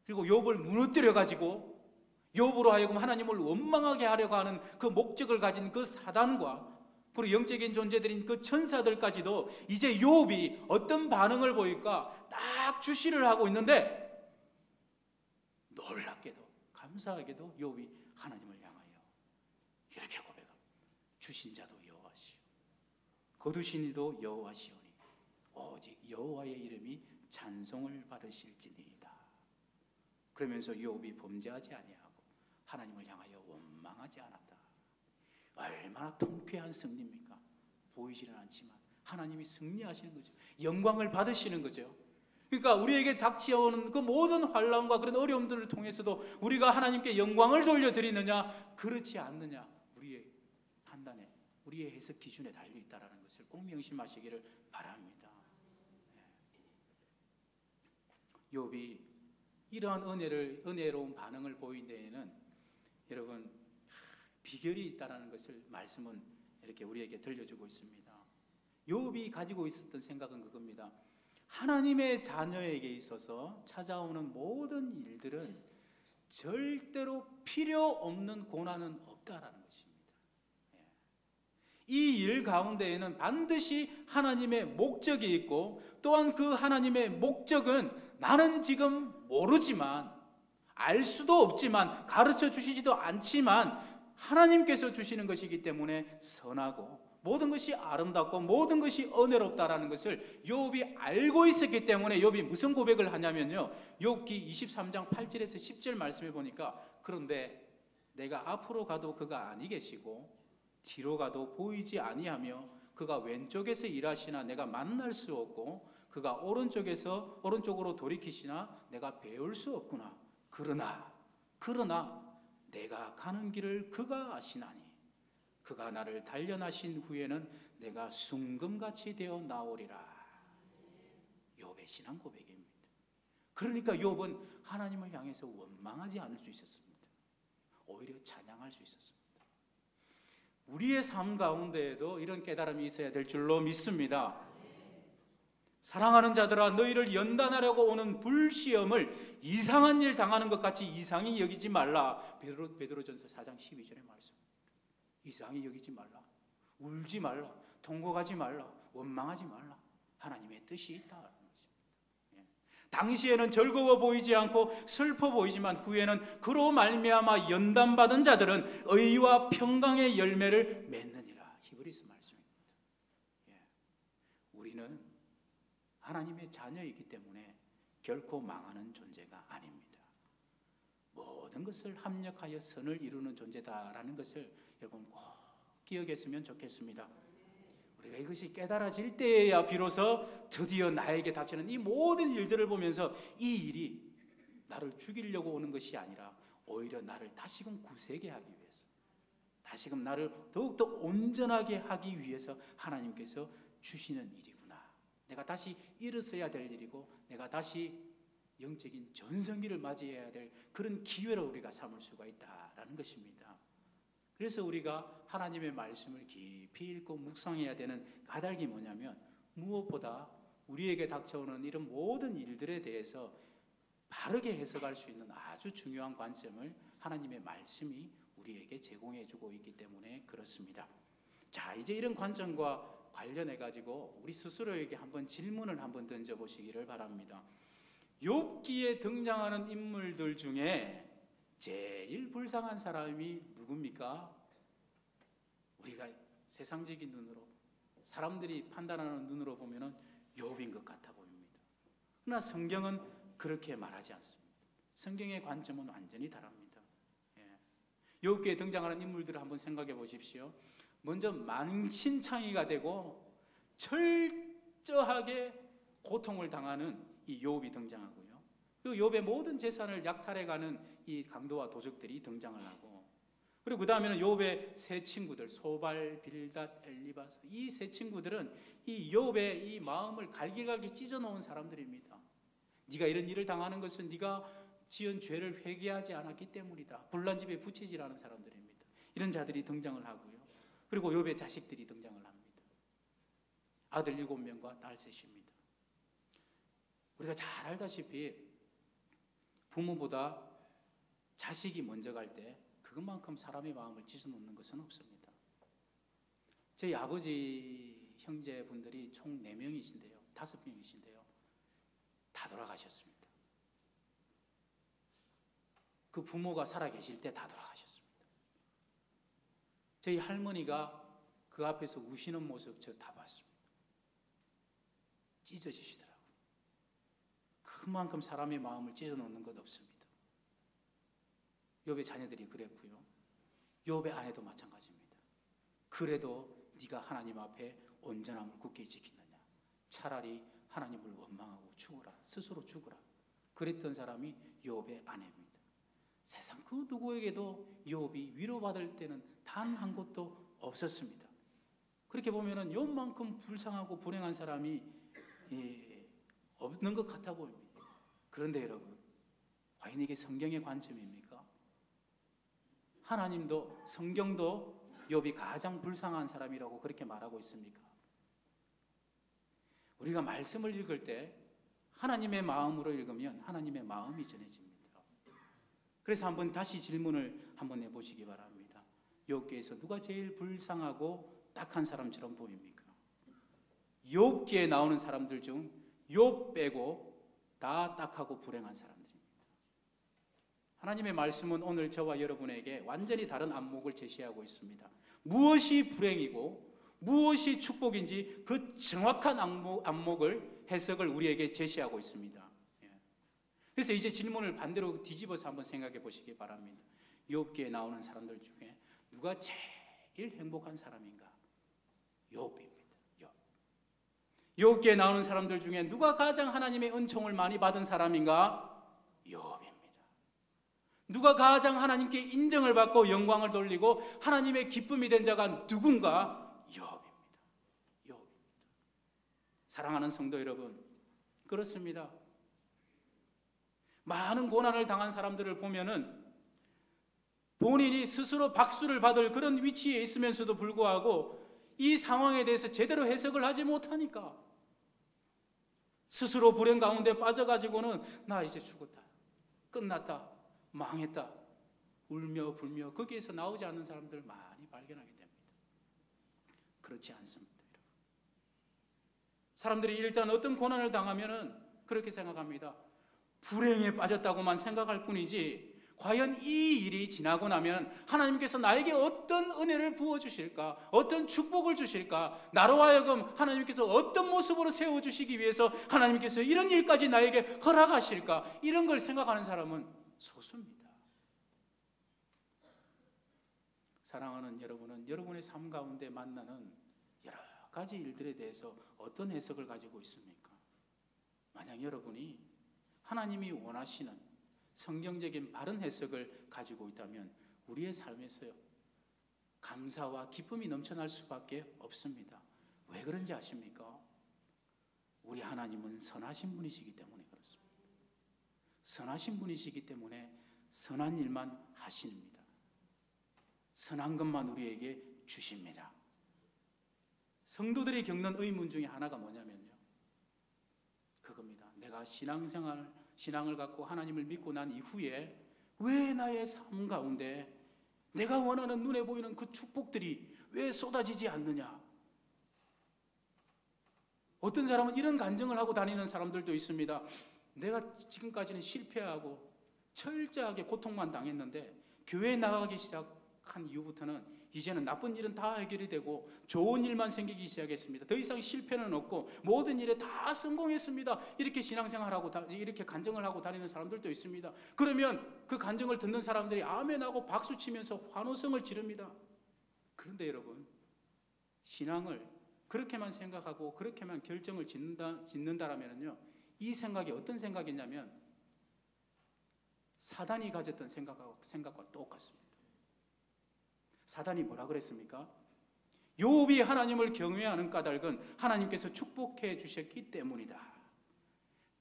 그리고 욥을 무너뜨려 가지고 욥으로 하여금 하나님을 원망하게 하려고 하는 그 목적을 가진 그 사단과 그리고 영적인 존재들인 그 천사들까지도 이제 욥이 어떤 반응을 보일까 딱 주시를 하고 있는데, 놀랍게도 감사하게도 욥이 하나님을 향하여 이렇게 고백합니다. 주신 자도 여호와시오 거두신 이도 여호와시오니 오직 여호와의 이름이 찬송을 받으실지니이다. 그러면서 욥이 범죄하지 아니하고 하나님을 향하여 원망하지 않았다. 얼마나 통쾌한 승리입니까? 보이지는 않지만 하나님이 승리하시는 거죠. 영광을 받으시는 거죠. 그러니까 우리에게 닥쳐오는 그 모든 환난과 그런 어려움들을 통해서도 우리가 하나님께 영광을 돌려드리느냐 그렇지 않느냐, 우리의 판단에, 우리의 해석 기준에 달려있다는 것을 꼭 명심하시기를 바랍니다. 욥이 이러한 은혜로운 반응을 보인 데에는 여러분 비결이 있다는 것을 말씀은 이렇게 우리에게 들려주고 있습니다. 욥이 가지고 있었던 생각은 그겁니다. 하나님의 자녀에게 있어서 찾아오는 모든 일들은 절대로 필요 없는 고난은 없다라는 것입니다. 이 일 가운데에는 반드시 하나님의 목적이 있고, 또한 그 하나님의 목적은 나는 지금 모르지만, 알 수도 없지만, 가르쳐 주시지도 않지만 하나님께서 주시는 것이기 때문에 선하고 모든 것이 아름답고 모든 것이 은혜롭다라는 것을 욥이 알고 있었기 때문에 욥이 무슨 고백을 하냐면요, 욥기 23장 8절에서 10절 말씀해 보니까 그런데 내가 앞으로 가도 그가 아니 계시고 뒤로 가도 보이지 아니하며 그가 왼쪽에서 일하시나 내가 만날 수 없고 그가 오른쪽으로 돌이키시나 내가 배울 수 없구나. 그러나 내가 가는 길을 그가 아시나니 그가 나를 단련하신 후에는 내가 순금같이 되어 나오리라. 욥의 신앙 고백입니다. 그러니까 욥은 하나님을 향해서 원망하지 않을 수 있었습니다. 오히려 찬양할 수 있었습니다. 우리의 삶 가운데에도 이런 깨달음이 있어야 될 줄로 믿습니다. 사랑하는 자들아, 너희를 연단하려고 오는 불시험을 이상한 일 당하는 것 같이 이상히 여기지 말라. 베드로전서 4장 12절의 말씀. 이상히 여기지 말라. 울지 말라. 통곡하지 말라. 원망하지 말라. 하나님의 뜻이 있다는 것입니다. 예. 당시에는 즐거워 보이지 않고 슬퍼 보이지만 후에는 그로 말미암아 연단받은 자들은 의와 평강의 열매를 맺느니라. 히브리서 말씀입니다. 예. 우리는 하나님의 자녀이기 때문에 결코 망하는 존재가 아닙니다. 모든 것을 합력하여 선을 이루는 존재다라는 것을 여러분 꼭 기억했으면 좋겠습니다. 우리가 이것이 깨달아질 때에야 비로소 드디어 나에게 닥치는 이 모든 일들을 보면서 이 일이 나를 죽이려고 오는 것이 아니라 오히려 나를 다시금 굳세게 하기 위해서, 다시금 나를 더욱더 온전하게 하기 위해서 하나님께서 주시는 일이구나. 내가 다시 일어서야 될 일이고 내가 다시 영적인 전성기를 맞이해야 될 그런 기회로 우리가 삼을 수가 있다라는 것입니다. 그래서 우리가 하나님의 말씀을 깊이 읽고 묵상해야 되는 까닭이 뭐냐면, 무엇보다 우리에게 닥쳐오는 이런 모든 일들에 대해서 바르게 해석할 수 있는 아주 중요한 관점을 하나님의 말씀이 우리에게 제공해 주고 있기 때문에 그렇습니다. 자, 이제 이런 관점과 관련해 가지고 우리 스스로에게 한번 질문을 한번 던져 보시기를 바랍니다. 욥기에 등장하는 인물들 중에 제일 불쌍한 사람이 누굽니까? 우리가 세상적인 눈으로, 사람들이 판단하는 눈으로 보면은 욥인 것 같아 보입니다. 그러나 성경은 그렇게 말하지 않습니다. 성경의 관점은 완전히 다릅니다. 욥기에 등장하는 인물들을 한번 생각해 보십시오. 먼저 만신창이가 되고 철저하게 고통을 당하는 이 욥이 등장하고요. 그리고 욥의 모든 재산을 약탈해가는 이 강도와 도적들이 등장을 하고, 그리고 그 다음에는 욥의 세 친구들 소발, 빌닷, 엘리바스, 이 세 친구들은 이 욥의 이 마음을 갈기갈기 찢어놓은 사람들입니다. 네가 이런 일을 당하는 것은 네가 지은 죄를 회개하지 않았기 때문이다. 불난집에 부채질하는 사람들입니다. 이런 자들이 등장을 하고요. 그리고 욥의 자식들이 등장을 합니다. 아들 7명과 딸 셋입니다. 우리가 잘 알다시피 부모보다 자식이 먼저 갈 때 그것만큼 사람의 마음을 찢어놓는 것은 없습니다. 저희 아버지 형제분들이 총 4명이신데요. 5명이신데요. 다 돌아가셨습니다. 그 부모가 살아계실 때 다 돌아가셨습니다. 저희 할머니가 그 앞에서 우시는 모습 저 다 봤습니다. 찢어지시더라고요. 그만큼 사람의 마음을 찢어놓는 것 없습니다. 욥의 자녀들이 그랬고요. 욥의 아내도 마찬가지입니다. 그래도 네가 하나님 앞에 온전함을 굳게 지키느냐, 차라리 하나님을 원망하고 죽어라, 스스로 죽어라. 그랬던 사람이 욥의 아내입니다. 세상 그 누구에게도 욥이 위로받을 때는 단 한 곳도 없었습니다. 그렇게 보면은 욥만큼 불쌍하고 불행한 사람이 없는 것 같아 보입니다. 그런데 여러분, 과연 이게 성경의 관점입니까? 하나님도, 성경도 욥이 가장 불쌍한 사람이라고 그렇게 말하고 있습니까? 우리가 말씀을 읽을 때 하나님의 마음으로 읽으면 하나님의 마음이 전해집니다. 그래서 한번 다시 질문을 한번 해보시기 바랍니다. 욥기에서 누가 제일 불쌍하고 딱한 사람처럼 보입니까? 욥기에 나오는 사람들 중 욥 빼고 다 딱하고 불행한 사람들입니다. 하나님의 말씀은 오늘 저와 여러분에게 완전히 다른 안목을 제시하고 있습니다. 무엇이 불행이고 무엇이 축복인지 그 정확한 안목을, 해석을 우리에게 제시하고 있습니다. 그래서 이제 질문을 반대로 뒤집어서 한번 생각해 보시기 바랍니다. 욥기에 나오는 사람들 중에 누가 제일 행복한 사람인가? 욥입니다. 욥기에 나오는 사람들 중에 누가 가장 하나님의 은총을 많이 받은 사람인가? 욥입니다. 누가 가장 하나님께 인정을 받고 영광을 돌리고 하나님의 기쁨이 된 자가 누군가? 욥입니다. 사랑하는 성도 여러분, 그렇습니다. 많은 고난을 당한 사람들을 보면은 본인이 스스로 박수를 받을 그런 위치에 있으면서도 불구하고 이 상황에 대해서 제대로 해석을 하지 못하니까 스스로 불행 가운데 빠져가지고는 나 이제 죽었다, 끝났다, 망했다, 울며 불며 거기에서 나오지 않는 사람들 많이 발견하게 됩니다. 그렇지 않습니다. 여러분. 사람들이 일단 어떤 고난을 당하면은 그렇게 생각합니다. 불행에 빠졌다고만 생각할 뿐이지 과연 이 일이 지나고 나면 하나님께서 나에게 어떤 은혜를 부어주실까, 어떤 축복을 주실까, 나로 하여금 하나님께서 어떤 모습으로 세워주시기 위해서 하나님께서 이런 일까지 나에게 허락하실까, 이런 걸 생각하는 사람은 소수입니다. 사랑하는 여러분은 여러분의 삶 가운데 만나는 여러 가지 일들에 대해서 어떤 해석을 가지고 있습니까? 만약 여러분이 하나님이 원하시는 성경적인 바른 해석을 가지고 있다면 우리의 삶에서요, 감사와 기쁨이 넘쳐날 수밖에 없습니다. 왜 그런지 아십니까? 우리 하나님은 선하신 분이시기 때문에 그렇습니다. 선하신 분이시기 때문에 선한 일만 하십니다. 선한 것만 우리에게 주십니다. 성도들이 겪는 의문 중에 하나가 뭐냐면요, 그겁니다. 내가 신앙을 갖고 하나님을 믿고 난 이후에 왜 나의 삶 가운데 내가 원하는 눈에 보이는 그 축복들이 왜 쏟아지지 않느냐? 어떤 사람은 이런 간증을 하고 다니는 사람들도 있습니다. 내가 지금까지는 실패하고 철저하게 고통만 당했는데 교회에 나가기 시작한 이후부터는 이제는 나쁜 일은 다 해결이 되고 좋은 일만 생기기 시작했습니다. 더 이상 실패는 없고 모든 일에 다 성공했습니다. 이렇게 신앙생활하고 이렇게 간증을 하고 다니는 사람들도 있습니다. 그러면 그 간증을 듣는 사람들이 아멘하고 박수치면서 환호성을 지릅니다. 그런데 여러분, 신앙을 그렇게만 생각하고 그렇게만 결정을 짓는다라면요, 이 생각이 어떤 생각이냐면 사단이 가졌던 생각과 똑같습니다. 사단이 뭐라 그랬습니까? 욥이 하나님을 경외하는 까닭은 하나님께서 축복해 주셨기 때문이다.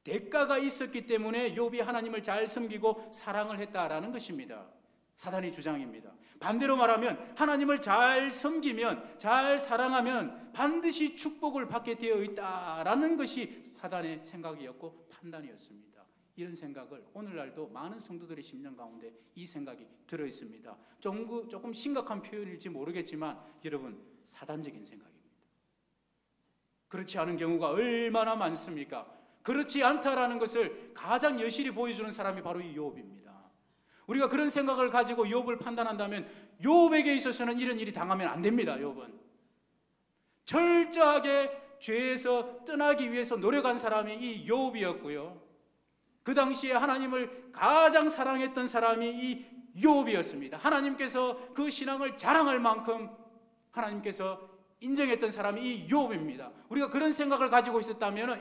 대가가 있었기 때문에 욥이 하나님을 잘 섬기고 사랑을 했다라는 것입니다. 사단의 주장입니다. 반대로 말하면 하나님을 잘 섬기면, 잘 사랑하면 반드시 축복을 받게 되어 있다라는 것이 사단의 생각이었고 판단이었습니다. 이런 생각을 오늘날도 많은 성도들의 심령 가운데 이 생각이 들어있습니다. 조금 심각한 표현일지 모르겠지만 여러분, 사단적인 생각입니다. 그렇지 않은 경우가 얼마나 많습니까? 그렇지 않다라는 것을 가장 여실히 보여주는 사람이 바로 이 욥입니다. 우리가 그런 생각을 가지고 욥을 판단한다면 욥에게 있어서는 이런 일이 당하면 안 됩니다. 욥은 철저하게 죄에서 떠나기 위해서 노력한 사람이 이 욥이었고요, 그 당시에 하나님을 가장 사랑했던 사람이 이 욥이었습니다. 하나님께서 그 신앙을 자랑할 만큼 하나님께서 인정했던 사람이 이 욥입니다. 우리가 그런 생각을 가지고 있다면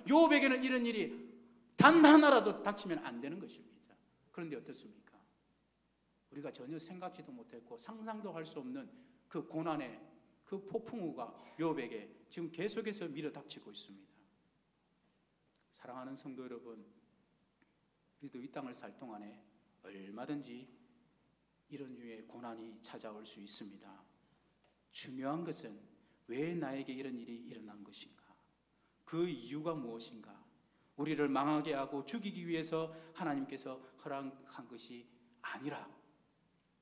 욥에게는 이런 일이 단 하나라도 닥치면 안 되는 것입니다. 그런데 어떻습니까? 우리가 전혀 생각지도 못했고 상상도 할 수 없는 그 고난의 그 폭풍우가 욥에게 지금 계속해서 밀어닥치고 있습니다. 사랑하는 성도 여러분, 우리도 이 땅을 살 동안에 얼마든지 이런 류의 고난이 찾아올 수 있습니다. 중요한 것은 왜 나에게 이런 일이 일어난 것인가? 그 이유가 무엇인가? 우리를 망하게 하고 죽이기 위해서 하나님께서 허락한 것이 아니라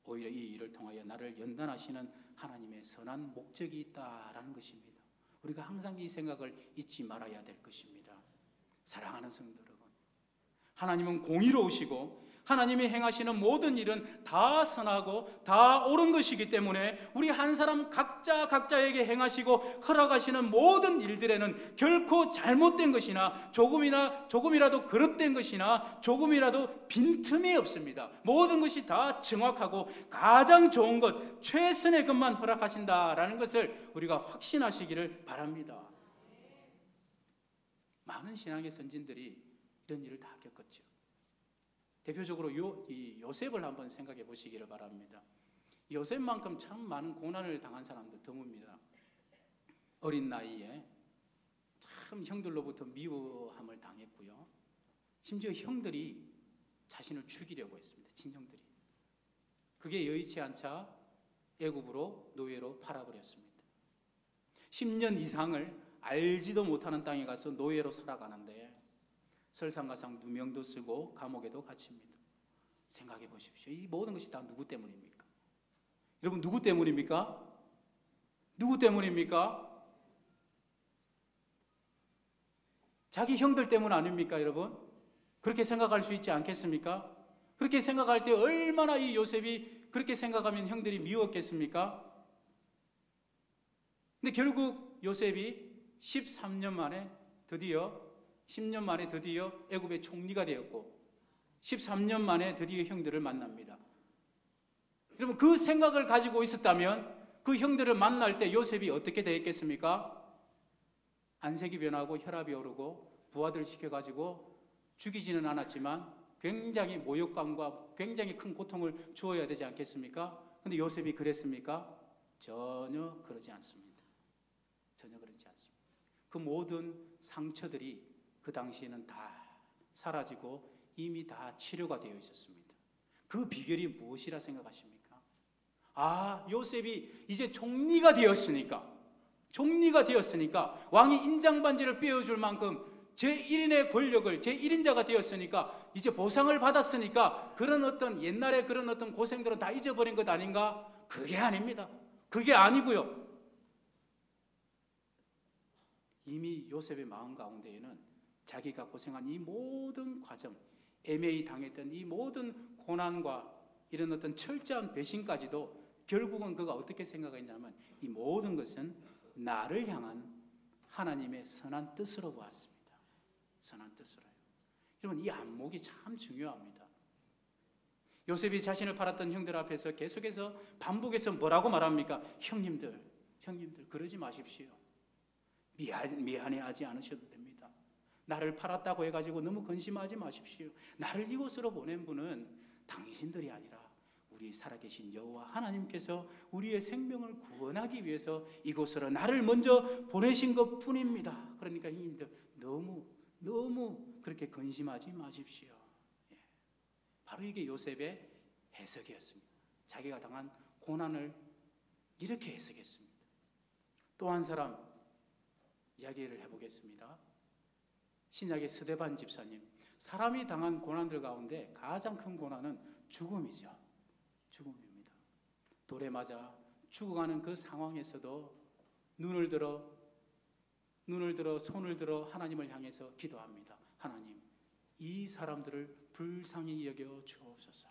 오히려 이 일을 통하여 나를 연단하시는 하나님의 선한 목적이 있다라는 것입니다. 우리가 항상 이 생각을 잊지 말아야 될 것입니다. 사랑하는 성도 여러분, 하나님은 공의로우시고 하나님이 행하시는 모든 일은 다 선하고 다 옳은 것이기 때문에 우리 한 사람 각자에게 행하시고 허락하시는 모든 일들에는 결코 잘못된 것이나 조금이라도 그릇된 것이나 조금이라도 빈틈이 없습니다. 모든 것이 다 정확하고 가장 좋은 것, 최선의 것만 허락하신다라는 것을 우리가 확신하시기를 바랍니다. 많은 신앙의 선진들이 이런 일을 다 겪었죠. 대표적으로 요셉을 한번 생각해 보시기를 바랍니다. 요셉만큼 참 많은 고난을 당한 사람도 드뭅니다. 어린 나이에 참 형들로부터 미워함을 당했고요, 심지어 형들이 자신을 죽이려고 했습니다. 친형들이. 그게 여의치 않자 애굽으로 노예로 팔아버렸습니다. 10년 이상을 알지도 못하는 땅에 가서 노예로 살아가는데 설상가상 누명도 쓰고 감옥에도 갇힙니다. 생각해 보십시오. 이 모든 것이 다 누구 때문입니까? 여러분, 누구 때문입니까? 누구 때문입니까? 자기 형들 때문 아닙니까, 여러분? 그렇게 생각할 수 있지 않겠습니까? 그렇게 생각할 때 얼마나 이 요셉이 그렇게 생각하면 형들이 미웠겠습니까? 근데 결국 요셉이 13년 만에 드디어 10년 만에 드디어 애굽의 총리가 되었고 13년 만에 드디어 형들을 만납니다. 여러분, 그 생각을 가지고 있었다면 그 형들을 만날 때 요셉이 어떻게 되었겠습니까? 안색이 변하고 혈압이 오르고 부하들 시켜가지고 죽이지는 않았지만 굉장히 모욕감과 굉장히 큰 고통을 주어야 되지 않겠습니까? 근데 요셉이 그랬습니까? 전혀 그러지 않습니다. 전혀 그렇지 않습니다. 그 모든 상처들이 그 당시에는 다 사라지고 이미 다 치료가 되어 있었습니다. 그 비결이 무엇이라 생각하십니까? 요셉이 이제 총리가 되었으니까 왕이 인장반지를 빼어줄 만큼 제1인의 권력을 제1인자가 되었으니까 이제 보상을 받았으니까 그런 어떤 옛날에 그런 어떤 고생들은 다 잊어버린 것 아닌가? 그게 아닙니다. 그게 아니고요, 이미 요셉의 마음 가운데에는 자기가 고생한 이 모든 과정, 애매히 당했던 이 모든 고난과 이런 어떤 철저한 배신까지도 결국은 그가 어떻게 생각했냐면 이 모든 것은 나를 향한 하나님의 선한 뜻으로 보았습니다. 선한 뜻으로요. 여러분, 이 안목이 참 중요합니다. 요셉이 자신을 팔았던 형들 앞에서 계속해서 반복해서 뭐라고 말합니까? 형님들 그러지 마십시오. 미안해하지 않으셔도 됩니다. 나를 팔았다고 해가지고 너무 근심하지 마십시오. 나를 이곳으로 보낸 분은 당신들이 아니라 우리 살아계신 여호와 하나님께서 우리의 생명을 구원하기 위해서 이곳으로 나를 먼저 보내신 것 뿐입니다. 그러니까 형님들 너무 그렇게 근심하지 마십시오. 예. 바로 이게 요셉의 해석이었습니다. 자기가 당한 고난을 이렇게 해석했습니다. 또 한 사람 이야기를 해보겠습니다. 신약의 스데반 집사님. 사람이 당한 고난들 가운데 가장 큰 고난은 죽음이죠. 죽음입니다. 돌에 맞아 죽어가는 그 상황에서도 눈을 들어 손을 들어 하나님을 향해서 기도합니다. 하나님, 이 사람들을 불쌍히 여겨 주옵소서.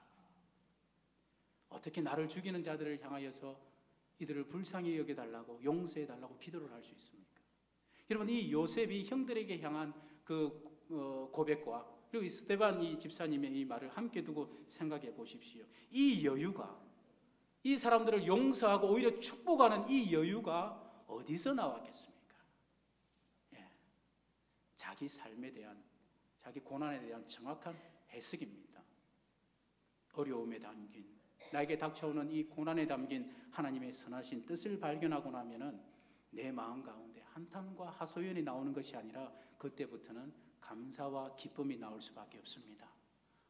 어떻게 나를 죽이는 자들을 향하여서 이들을 불쌍히 여겨달라고 용서해달라고 기도를 할 수 있습니까? 여러분, 이 요셉이 형들에게 향한 그 고백과 그리고 이 스데반 이 집사님의 이 말을 함께 두고 생각해 보십시오. 이 여유가, 이 사람들을 용서하고 오히려 축복하는 이 여유가 어디서 나왔겠습니까? 예. 자기 삶에 대한, 자기 고난에 대한 정확한 해석입니다. 어려움에 담긴, 나에게 닥쳐오는 이 고난에 담긴 하나님의 선하신 뜻을 발견하고 나면은 내 마음 가운데 한탄과 하소연이 나오는 것이 아니라 그때부터는 감사와 기쁨이 나올 수밖에 없습니다.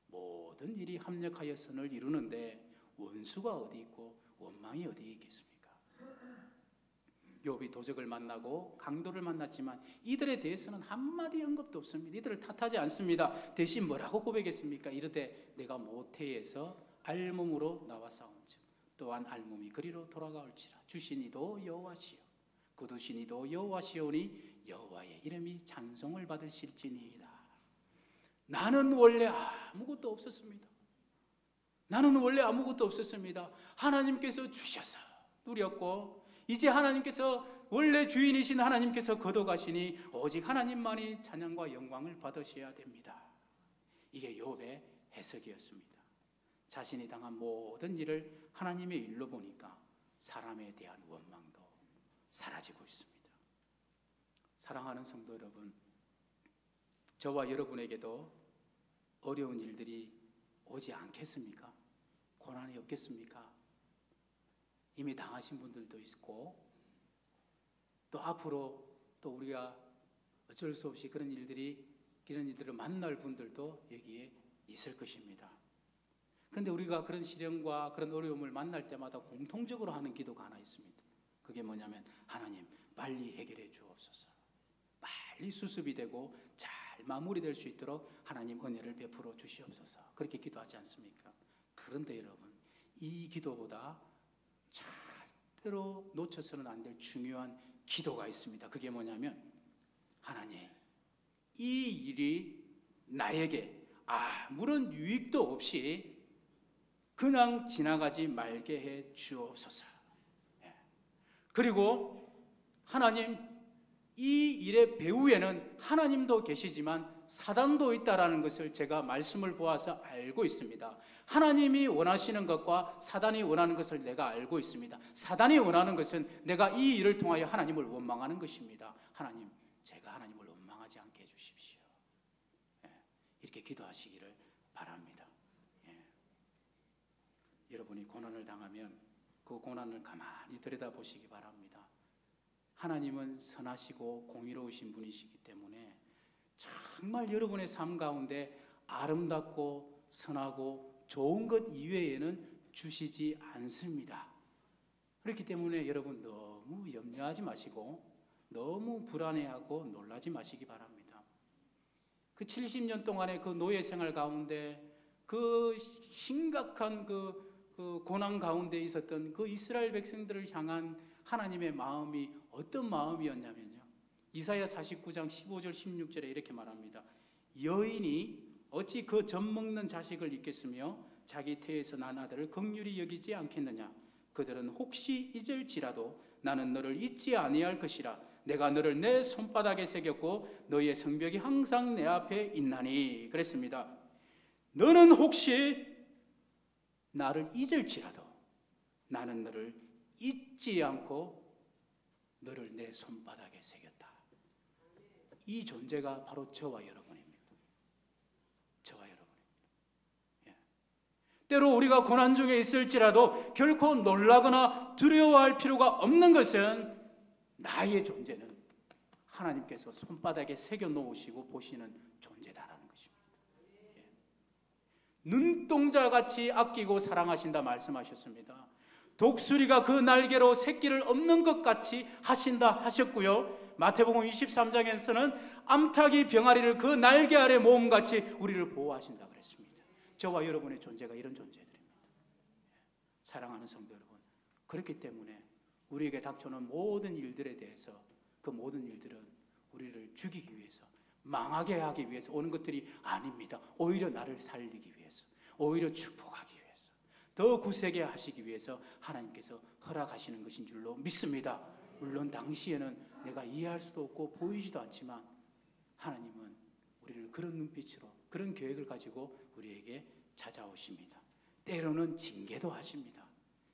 모든 일이 합력하여 선을 이루는데 원수가 어디 있고 원망이 어디 있겠습니까? 욥이 도적을 만나고 강도를 만났지만 이들에 대해서는 한마디 언급도 없습니다. 이들을 탓하지 않습니다. 대신 뭐라고 고백했습니까? 이르되 내가 모태에서 알몸으로 나와 싸운즉 또한 알몸이 그리로 돌아가올지라. 주신 이도 여호와시요 거두신 이도 여호와시오니 여호와의 이름이 찬송을 받으실지니이다. 나는 원래 아무것도 없었습니다. 하나님께서 주셔서 누렸고 이제 하나님께서 원래 주인이신 하나님께서 거둬가시니 오직 하나님만이 찬양과 영광을 받으셔야 됩니다. 이게 욥의 해석이었습니다. 자신이 당한 모든 일을 하나님의 일로 보니까 사람에 대한 원망도 사라지고 있습니다. 사랑하는 성도 여러분, 저와 여러분에게도 어려운 일들이 오지 않겠습니까? 고난이 없겠습니까? 이미 당하신 분들도 있고 또 앞으로 또 우리가 어쩔 수 없이 그런 일들을 만날 분들도 여기에 있을 것입니다. 그런데 우리가 그런 시련과 그런 어려움을 만날 때마다 공통적으로 하는 기도가 하나 있습니다. 그게 뭐냐면 하나님 빨리 해결해 주옵소서. 빨리 수습이 되고 잘 마무리될 수 있도록 하나님 은혜를 베풀어 주시옵소서. 그렇게 기도하지 않습니까? 그런데 여러분, 이 기도보다 절대로 놓쳐서는 안 될 중요한 기도가 있습니다. 그게 뭐냐면 하나님, 이 일이 나에게 아무런 유익도 없이 그냥 지나가지 말게 해 주옵소서. 그리고 하나님, 이 일의 배후에는 하나님도 계시지만 사단도 있다라는 것을 제가 말씀을 보아서 알고 있습니다. 하나님이 원하시는 것과 사단이 원하는 것을 내가 알고 있습니다. 사단이 원하는 것은 내가 이 일을 통하여 하나님을 원망하는 것입니다. 하나님, 제가 하나님을 원망하지 않게 해주십시오. 이렇게 기도하시기를 바랍니다. 여러분이 고난을 당하면 그 고난을 가만히 들여다보시기 바랍니다. 하나님은 선하시고 공의로우신 분이시기 때문에 정말 여러분의 삶 가운데 아름답고 선하고 좋은 것 이외에는 주시지 않습니다. 그렇기 때문에 여러분 너무 염려하지 마시고 너무 불안해하고 놀라지 마시기 바랍니다. 그 70년 동안의 그 노예 생활 가운데 그 심각한 그 고난 가운데 있었던 그 이스라엘 백성들을 향한 하나님의 마음이 어떤 마음이었냐면요, 이사야 49장 15절 16절에 이렇게 말합니다. 여인이 어찌 그 젖 먹는 자식을 잊겠으며 자기 태에서 난 아들을 긍휼히 여기지 않겠느냐. 그들은 혹시 잊을지라도 나는 너를 잊지 아니할 것이라. 내가 너를 내 손바닥에 새겼고 너의 성벽이 항상 내 앞에 있나니. 그랬습니다. 너는 혹시 나를 잊을지라도 나는 너를 잊지 않고 너를 내 손바닥에 새겼다. 이 존재가 바로 저와 여러분입니다. 저와 여러분. 때로 우리가 고난 중에 있을지라도 결코 놀라거나 두려워할 필요가 없는 것은 나의 존재는 하나님께서 손바닥에 새겨 놓으시고 보시는 존재다라는 것입니다. 눈동자같이 아끼고 사랑하신다 말씀하셨습니다. 독수리가 그 날개로 새끼를 엎는 것 같이 하신다 하셨고요. 마태복음 23장에서는 암탉이 병아리를 그 날개 아래 모음같이 우리를 보호하신다 그랬습니다. 저와 여러분의 존재가 이런 존재들입니다. 사랑하는 성도 여러분, 그렇기 때문에 우리에게 닥쳐오는 모든 일들에 대해서 그 모든 일들은 우리를 죽이기 위해서, 망하게 하기 위해서 오는 것들이 아닙니다. 오히려 나를 살리기 위해서, 오히려 축복하기 위해서, 더 굳세게 하시기 위해서 하나님께서 허락하시는 것인 줄로 믿습니다. 물론 당시에는 내가 이해할 수도 없고 보이지도 않지만 하나님은 우리를 그런 눈빛으로, 그런 계획을 가지고 우리에게 찾아오십니다. 때로는 징계도 하십니다.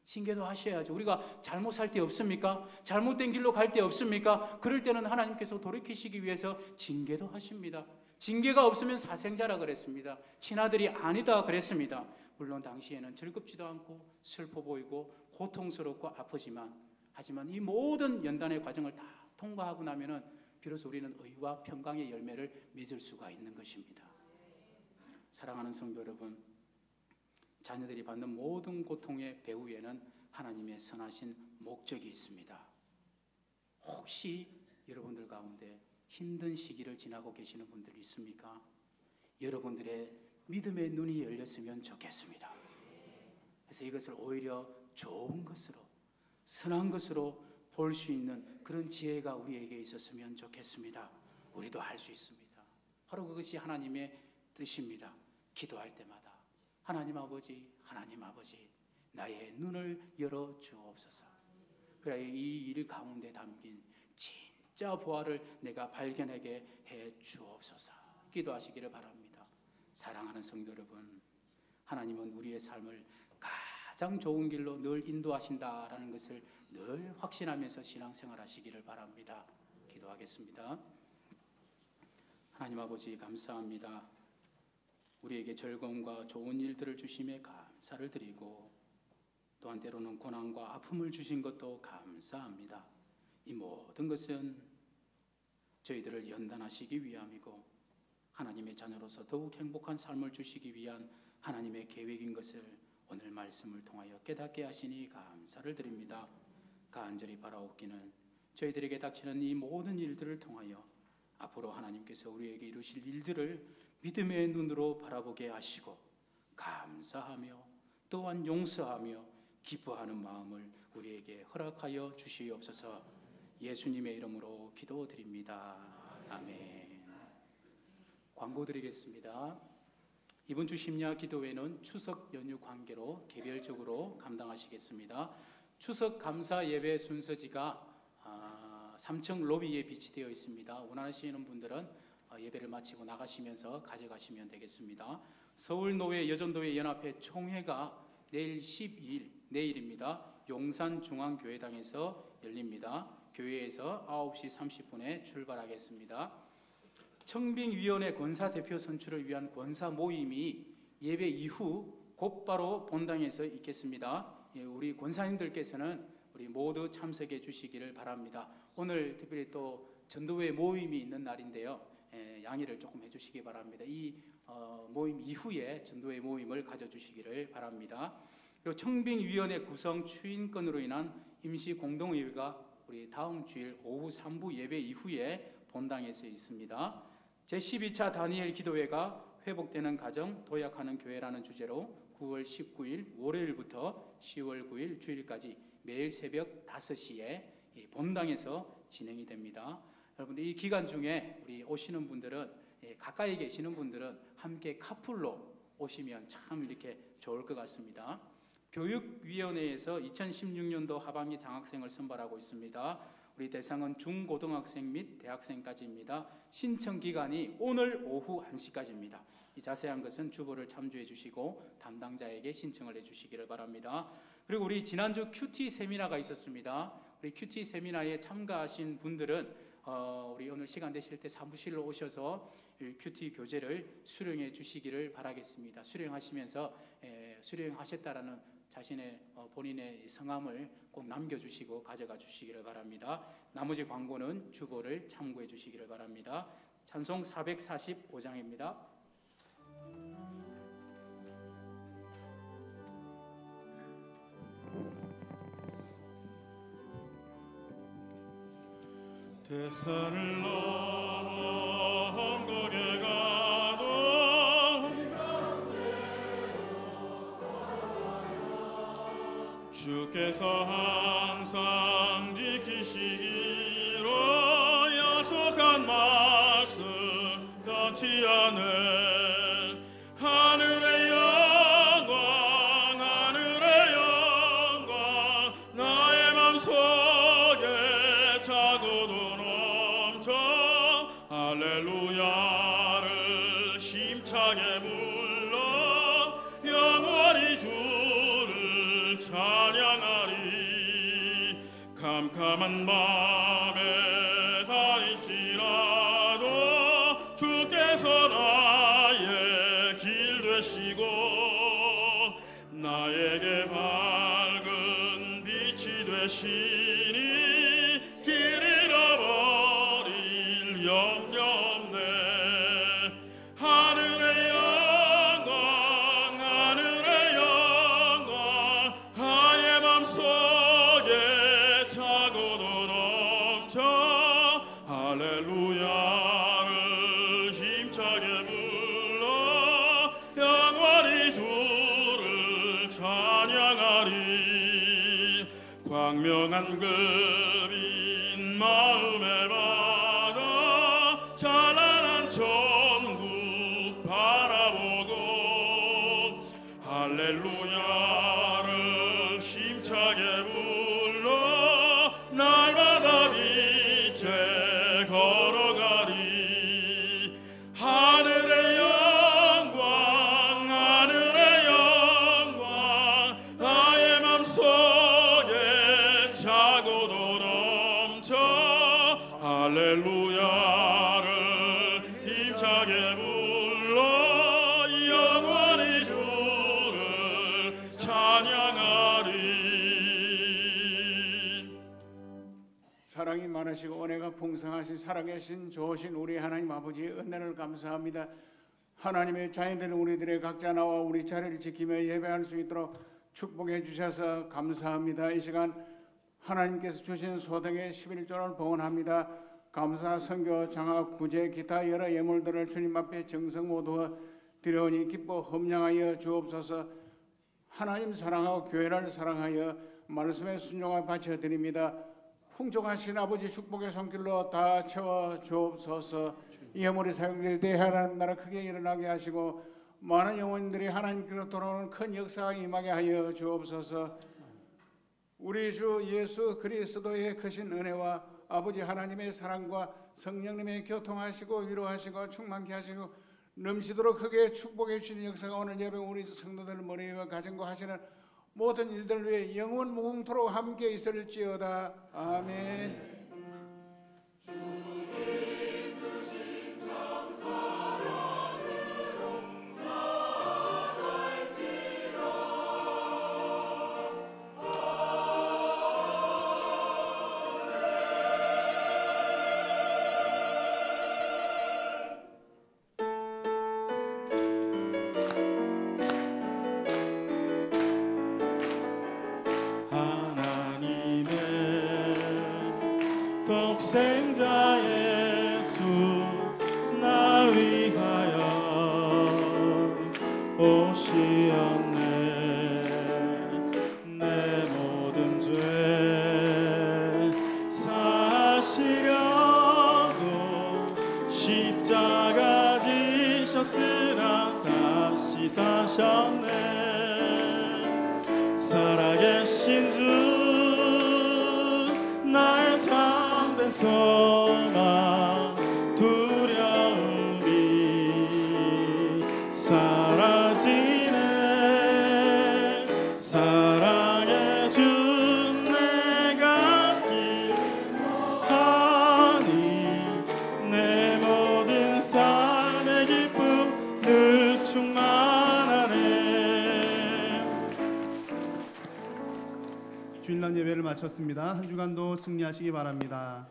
징계도 하셔야죠. 우리가 잘못 살 때 없습니까? 잘못된 길로 갈 때 없습니까? 그럴 때는 하나님께서 돌이키시기 위해서 징계도 하십니다. 징계가 없으면 사생자라 그랬습니다. 친아들이 아니다 그랬습니다. 물론 당시에는 즐겁지도 않고 슬퍼 보이고 고통스럽고 아프지만, 하지만 이 모든 연단의 과정을 다 통과하고 나면은 비로소 우리는 의와 평강의 열매를 맺을 수가 있는 것입니다. 사랑하는 성도 여러분, 자녀들이 받는 모든 고통의 배후에는 하나님의 선하신 목적이 있습니다. 혹시 여러분들 가운데 힘든 시기를 지나고 계시는 분들이 있습니까? 여러분들의 믿음의 눈이 열렸으면 좋겠습니다. 그래서 이것을 오히려 좋은 것으로, 선한 것으로 볼 수 있는 그런 지혜가 우리에게 있었으면 좋겠습니다. 우리도 할 수 있습니다. 바로 그것이 하나님의 뜻입니다. 기도할 때마다 하나님 아버지, 하나님 아버지, 나의 눈을 열어 주옵소서. 그래, 이 일 가운데 담긴 진짜 보화를 내가 발견하게 해 주옵소서. 기도하시기를 바랍니다. 사랑하는 성도 여러분, 하나님은 우리의 삶을 가장 좋은 길로 늘 인도하신다라는 것을 늘 확신하면서 신앙생활 하시기를 바랍니다. 기도하겠습니다. 하나님 아버지, 감사합니다. 우리에게 즐거움과 좋은 일들을 주심에 감사를 드리고, 또한 때로는 고난과 아픔을 주신 것도 감사합니다. 이 모든 것은 저희들을 연단하시기 위함이고 하나님의 자녀로서 더욱 행복한 삶을 주시기 위한 하나님의 계획인 것을 오늘 말씀을 통하여 깨닫게 하시니 감사를 드립니다. 간절히 바라옵기는 저희들에게 닥치는 이 모든 일들을 통하여 앞으로 하나님께서 우리에게 이루실 일들을 믿음의 눈으로 바라보게 하시고 감사하며 또한 용서하며 기뻐하는 마음을 우리에게 허락하여 주시옵소서. 예수님의 이름으로 기도드립니다. 아멘. 광고 드리겠습니다. 이번 주 심야 기도회는 추석 연휴 관계로 개별적으로 감당하시겠습니다. 추석 감사 예배 순서지가 3층 로비에 비치되어 있습니다. 원하시는 분들은 예배를 마치고 나가시면서 가져가시면 되겠습니다. 서울노회 여전도회 연합회 총회가 내일 12일, 내일입니다. 용산중앙교회당에서 열립니다. 교회에서 9시 30분에 출발하겠습니다. 청빙위원회 권사대표 선출을 위한 권사 모임이 예배 이후 곧바로 본당에서 있겠습니다. 우리 권사님들께서는 우리 모두 참석해 주시기를 바랍니다. 오늘 특별히 또 전도회 모임이 있는 날인데요. 양해를 조금 해주시기 바랍니다. 이 모임 이후에 전도회 모임을 가져주시기를 바랍니다. 그리고 청빙위원회 구성 추인건으로 인한 임시 공동의회가 우리 다음 주일 오후 3부 예배 이후에 본당에서 있습니다. 제12차 다니엘 기도회가 회복되는 가정 도약하는 교회라는 주제로 9월 19일 월요일부터 10월 9일 주일까지 매일 새벽 5시에 본당에서 진행이 됩니다. 여러분들 이 기간 중에 우리 오시는 분들은 가까이 계시는 분들은 함께 카풀로 오시면 참 이렇게 좋을 것 같습니다. 교육위원회에서 2016년도 하반기 장학생을 선발하고 있습니다. 우리 대상은 중고등학생 및 대학생까지입니다. 신청 기간이 오늘 오후 1시까지입니다. 이 자세한 것은 주보를 참조해 주시고 담당자에게 신청을 해 주시기를 바랍니다. 그리고 우리 지난주 큐티 세미나가 있었습니다. 우리 큐티 세미나에 참가하신 분들은 우리 오늘 시간 되실 때 사무실로 오셔서 큐티 교재를 수령해 주시기를 바라겠습니다. 수령하시면서 수령하셨다라는 자신의 본인의 성함을 꼭 남겨주시고 가져가 주시기를 바랍니다. 나머지 광고는 주보를 참고해 주시기를 바랍니다. 찬송 445장입니다. 대산을 넘어 험곡에 가도 주께서 항상 지키시기로 약속한 말씀 변치 않을 하늘의 영광 하늘의 영광 나의 맘속에 차고도 넘쳐 할렐루야를 힘차게 불러 영원히 주를 찬양하리. 캄캄한 밤에 다닐지라도 주께서 나의 길 되시고 나에게 밝은 빛이 되시니 길 잃어버릴 염려 없네. 하늘의 영광 하늘의 영광 나의 맘속에 차고도 넘쳐 할렐루야를 힘차게 불러 영원히 주를 찬양하리. 광명한 금인 마음에 받아 찬란한 천국 바라보고 할렐루야를 힘차게 불러 날마다 빛에 걸어가리. 하늘의 영광 하늘의 영광 나의 맘속에 차고도 넘쳐 할렐루야를 힘차게 불러 영원히 주를 찬양하리. 사랑이 많으시고 은혜가 풍성하신 살아계신 좋으신 우리 하나님 아버지의 은혜를 감사합니다. 하나님의 자녀된 우리들의 각자 나와 우리 자리를 지키며 예배할 수 있도록 축복해 주셔서 감사합니다. 이 시간 하나님께서 주신 소득의 11조를 봉헌합니다. 감사, 선교, 장학, 구제, 기타 여러 예물들을 주님 앞에 정성 모두 드려오니 기뻐 험량하여 주옵소서. 하나님 사랑하고 교회를 사랑하여 말씀에 순종하여 바쳐드립니다. 풍족하신 아버지 축복의 손길로 다 채워 주옵소서. 이 예물이 사용될 때 하나님 나라 크게 일어나게 하시고 많은 영혼들이 하나님께로 돌아오는 큰 역사가 임하게 하여 주옵소서. 우리 주 예수 그리스도의 크신 은혜와 아버지 하나님의 사랑과 성령님의 교통하시고 위로하시고 충만케 하시고 넘치도록 크게 축복해 주시는 역사가 오늘 예배 우리 성도들 머리와 가정과 하시는 모든 일들 위해 영원 무궁토록 함께 있을지어다. 아멘. 독생자 예수 날 위하여 오시었네. 내 모든 죄 사시려고 십자가 지셨으나 다시 사셨네. 살아계신 주 나의 참된 소망 두려움이 사라지네 사랑의 주 내가 기뻐하니 내 모든 삶의 기쁨 늘 충만하네. 주일날 예배를 마쳤습니다. 한 주간도 승리하시기 바랍니다.